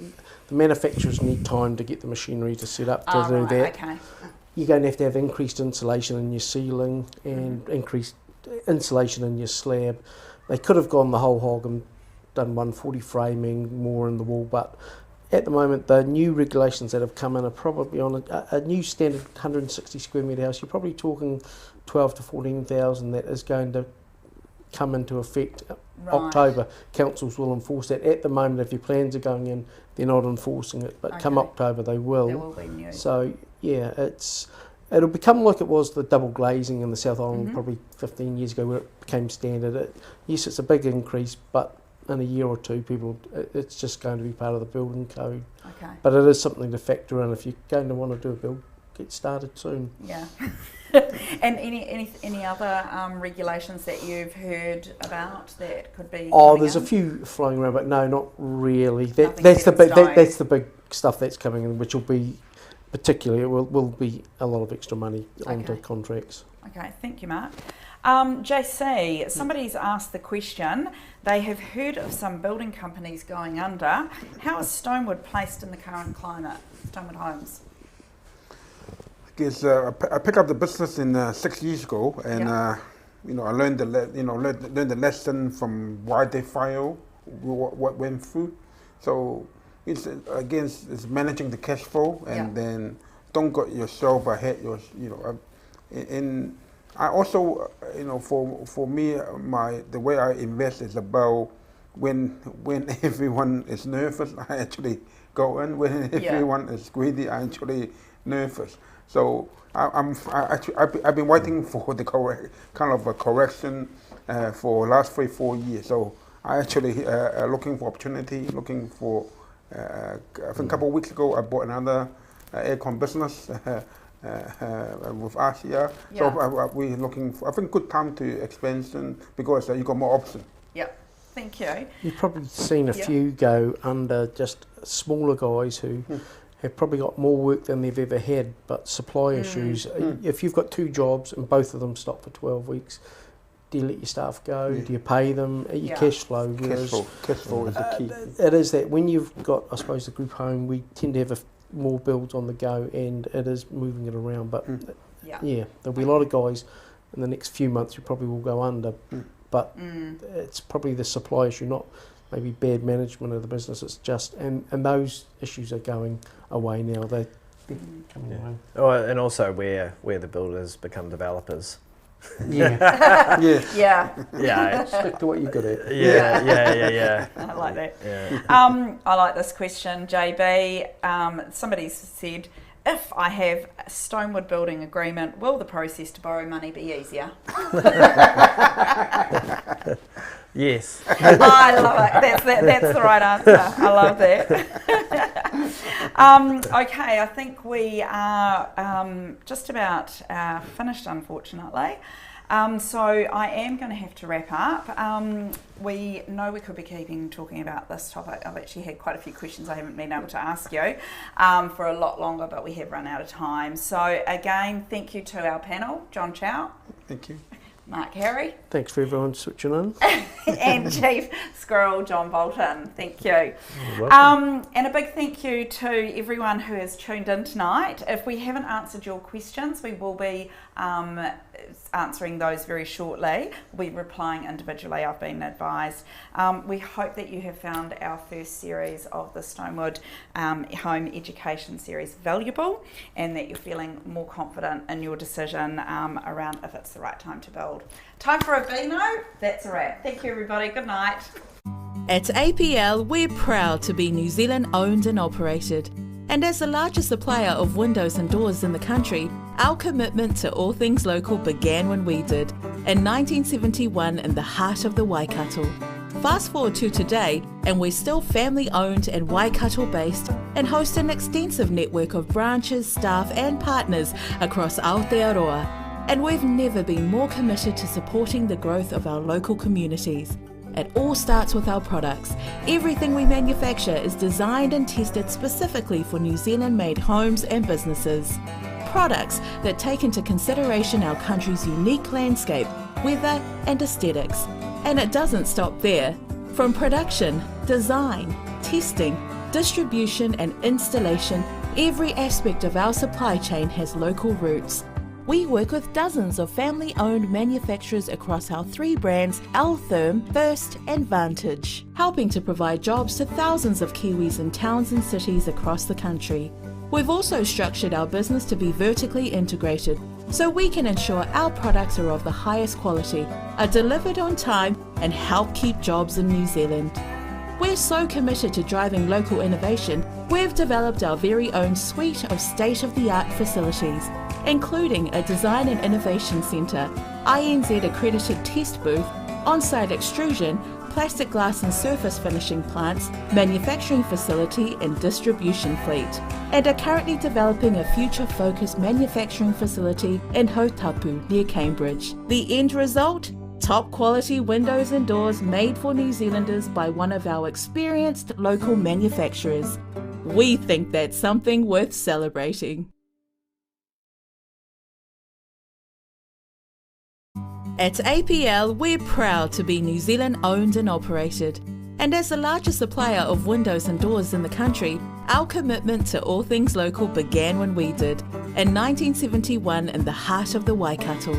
The manufacturers need time to get the machinery to set up to do that. Okay. You're going to have increased insulation in your ceiling and increased insulation in your slab. They could have gone the whole hog and done 140 framing, more in the wall, but at the moment, the new regulations that have come in are probably on a new standard 160 square metre house. You're probably talking 12 to 14,000 that is going to come into effect October. Councils will enforce that. At the moment, if your plans are going in, they're not enforcing it, but come October they will. There will be new. So yeah, it'll become like it was the double glazing in the South Island probably 15 years ago, where it became standard. Yes, it's a big increase, but in a year or two, it's just going to be part of the building code. Okay. But it is something to factor in. If you're going to want to do a build, get started soon. Yeah. And any other regulations that you've heard about that could be? There's a few flying around, but no, not really. That's the big stuff that's coming in, which will be particularly will be a lot of extra money onto contracts. Okay, thank you, Mark. JC, somebody's asked the question. They have heard of some building companies going under. How is Stonewood placed in the current climate? Stonewood Homes. I picked up the business 6 years ago, and I learned the lesson from why they failed, what went through. So it's managing the cash flow, and then don't get yourself ahead. And I also for me the way I invest is about when everyone is nervous, I actually go in. When everyone is greedy, I actually nervous. So I've been waiting for the kind of a correction for the last 3-4 years. So I actually looking for opportunity, looking for. I think a couple of weeks ago I bought another aircon business with Asia. So we're looking for, I think, good time to expansion because you got more options. Yep. Thank you. You've probably seen a few go under, just smaller guys who have probably got more work than they've ever had, but supply issues. If you've got 2 jobs and both of them stop for 12 weeks, do you let your staff go? Do you pay them? Your cash flow. Cash flow is the key. It is that when you've got, I suppose, the group home, we tend to have more builds on the go, and it is moving it around. But there'll be a lot of guys in the next few months who probably will go under. But it's probably the supply issue, not maybe bad management of the business. It's just, and those issues are going away now. They're coming away. Oh, and also where the builders become developers. Yeah. Stick to what you're good at. Yeah. I like that. Yeah. I like this question, JB. Somebody said, if I have a Stonewood building agreement, will the process to borrow money be easier? Yes. I love it. That's the right answer. I love that. Okay, I think we are just about finished, unfortunately. So I am going to have to wrap up. We know we could be talking about this topic. I've actually had quite a few questions I haven't been able to ask you for a lot longer, but we have run out of time. So again, thank you to our panel, John Chow. Thank you. Mark Harry. Thanks for everyone switching on. And Chief Squirrel, John Bolton. Thank you. And a big thank you to everyone who has tuned in tonight. If we haven't answered your questions, we will be answering those very shortly. We'll be replying individually, I've been advised. We hope that you have found our first series of the Stonewood Home Education Series valuable, and that you're feeling more confident in your decision around if it's the right time to build. Time for a Beano. That's a wrap. Thank you, everybody. Good night. At APL, we're proud to be New Zealand owned and operated. And as the largest supplier of windows and doors in the country, our commitment to all things local began when we did, in 1971 in the heart of the Waikato. Fast forward to today, and we're still family owned and Waikato based, and host an extensive network of branches, staff and partners across Aotearoa. And we've never been more committed to supporting the growth of our local communities. It all starts with our products. Everything we manufacture is designed and tested specifically for New Zealand-made homes and businesses. Products that take into consideration our country's unique landscape, weather and aesthetics. And it doesn't stop there. From production, design, testing, distribution and installation, every aspect of our supply chain has local roots. We work with dozens of family-owned manufacturers across our 3 brands, Altherm, First and Vantage, helping to provide jobs to thousands of Kiwis in towns and cities across the country. We've also structured our business to be vertically integrated, so we can ensure our products are of the highest quality, are delivered on time, and help keep jobs in New Zealand. We're so committed to driving local innovation, we've developed our very own suite of state-of-the-art facilities, including a Design and Innovation Centre, INZ accredited test booth, on-site extrusion, plastic glass and surface finishing plants, manufacturing facility and distribution fleet, and are currently developing a future-focused manufacturing facility in Hautapu near Cambridge. The end result? Top quality windows and doors made for New Zealanders by one of our experienced local manufacturers. We think that's something worth celebrating. At APL, we're proud to be New Zealand owned and operated. And as the largest supplier of windows and doors in the country, our commitment to all things local began when we did, in 1971 in the heart of the Waikato.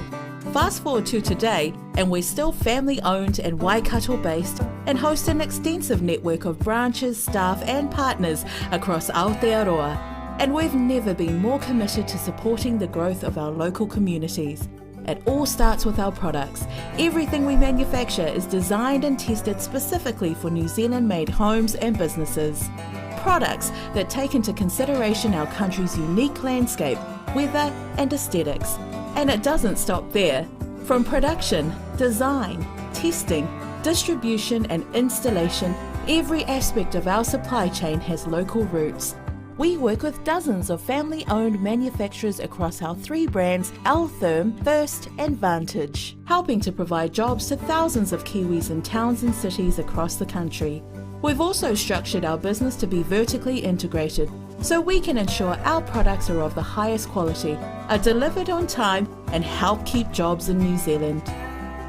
Fast forward to today, and we're still family owned and Waikato based, and host an extensive network of branches, staff and partners across Aotearoa. And we've never been more committed to supporting the growth of our local communities. It all starts with our products. Everything we manufacture is designed and tested specifically for New Zealand-made homes and businesses. Products that take into consideration our country's unique landscape, weather and aesthetics. And it doesn't stop there. From production, design, testing, distribution and installation, every aspect of our supply chain has local roots. We work with dozens of family-owned manufacturers across our three brands, Altherm, First and Vantage, helping to provide jobs to thousands of Kiwis in towns and cities across the country. We've also structured our business to be vertically integrated, so we can ensure our products are of the highest quality, are delivered on time, and help keep jobs in New Zealand.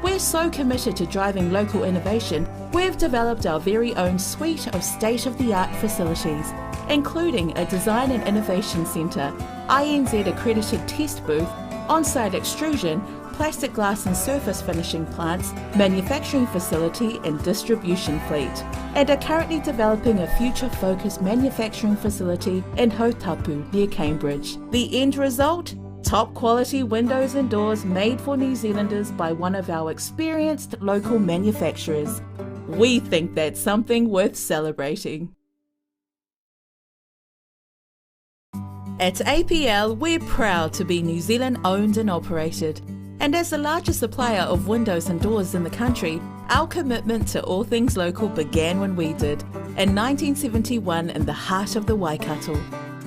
We're so committed to driving local innovation, we've developed our very own suite of state-of-the-art facilities, including a Design and Innovation Centre, INZ accredited test booth, on-site extrusion, plastic glass and surface finishing plants, manufacturing facility and distribution fleet, and are currently developing a future-focused manufacturing facility in Hautapu near Cambridge. The end result? Top quality windows and doors made for New Zealanders by one of our experienced local manufacturers. We think that's something worth celebrating. At APL, we're proud to be New Zealand owned and operated. And as the largest supplier of windows and doors in the country, our commitment to all things local began when we did, in 1971 in the heart of the Waikato.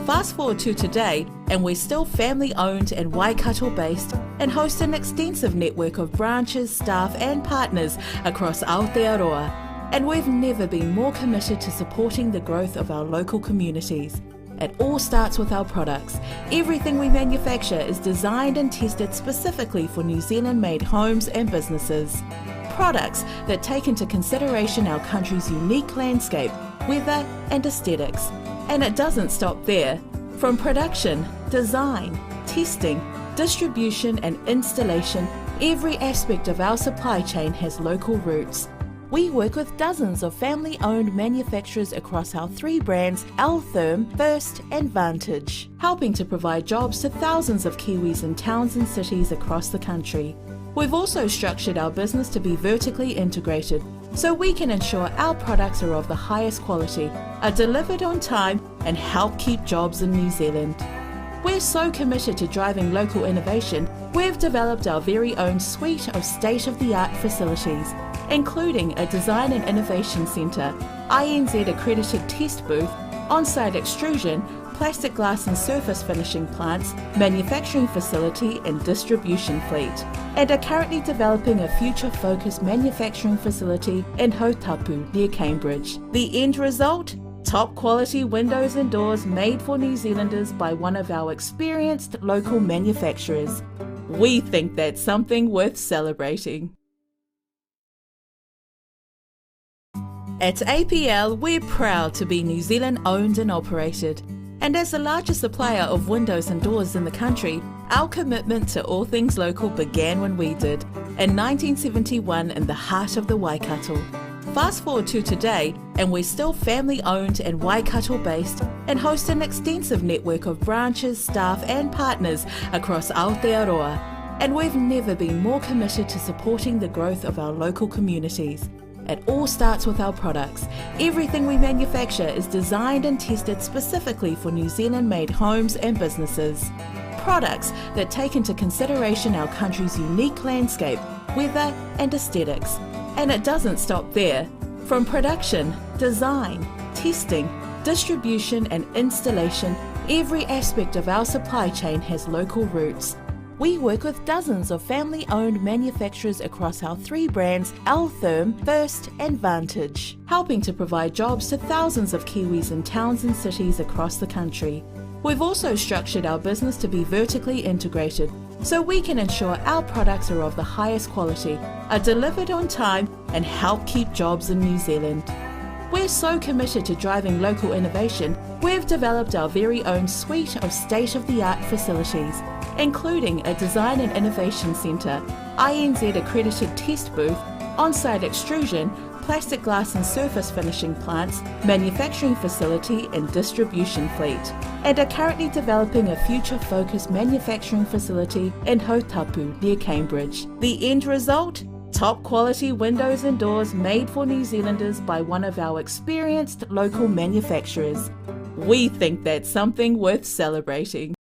Fast forward to today, and we're still family owned and Waikato based, and host an extensive network of branches, staff and partners across Aotearoa. And we've never been more committed to supporting the growth of our local communities. It all starts with our products. Everything we manufacture is designed and tested specifically for New Zealand-made homes and businesses. Products that take into consideration our country's unique landscape, weather and aesthetics. And it doesn't stop there. From production, design, testing, distribution and installation, every aspect of our supply chain has local roots. We work with dozens of family-owned manufacturers across our three brands, Altherm, First and Vantage, helping to provide jobs to thousands of Kiwis in towns and cities across the country. We've also structured our business to be vertically integrated, so we can ensure our products are of the highest quality, are delivered on time, and help keep jobs in New Zealand. We're so committed to driving local innovation, we've developed our very own suite of state-of-the-art facilities, including a Design and Innovation Centre, INZ accredited test booth, on-site extrusion, plastic glass and surface finishing plants, manufacturing facility and distribution fleet, and are currently developing a future-focused manufacturing facility in Hautapu near Cambridge. The end result? Top quality windows and doors made for New Zealanders by one of our experienced local manufacturers. We think that's something worth celebrating. At APL, we're proud to be New Zealand owned and operated. And as the largest supplier of windows and doors in the country, our commitment to all things local began when we did, in 1971 in the heart of the Waikato. Fast forward to today, and we're still family owned and Waikato based, and host an extensive network of branches, staff and partners across Aotearoa. And we've never been more committed to supporting the growth of our local communities. It all starts with our products. Everything we manufacture is designed and tested specifically for New Zealand-made homes and businesses. Products that take into consideration our country's unique landscape, weather and aesthetics. And it doesn't stop there. From production, design, testing, distribution and installation, every aspect of our supply chain has local roots. We work with dozens of family-owned manufacturers across our 3 brands, Altherm, First and Vantage, helping to provide jobs to thousands of Kiwis in towns and cities across the country. We've also structured our business to be vertically integrated, so we can ensure our products are of the highest quality, are delivered on time and help keep jobs in New Zealand. We're so committed to driving local innovation, we've developed our very own suite of state-of-the-art facilities, including a Design and Innovation Centre, INZ accredited test booth, on-site extrusion, plastic glass and surface finishing plants, manufacturing facility and distribution fleet, and are currently developing a future-focused manufacturing facility in Hautapu near Cambridge. The end result? Top quality windows and doors made for New Zealanders by one of our experienced local manufacturers. We think that's something worth celebrating.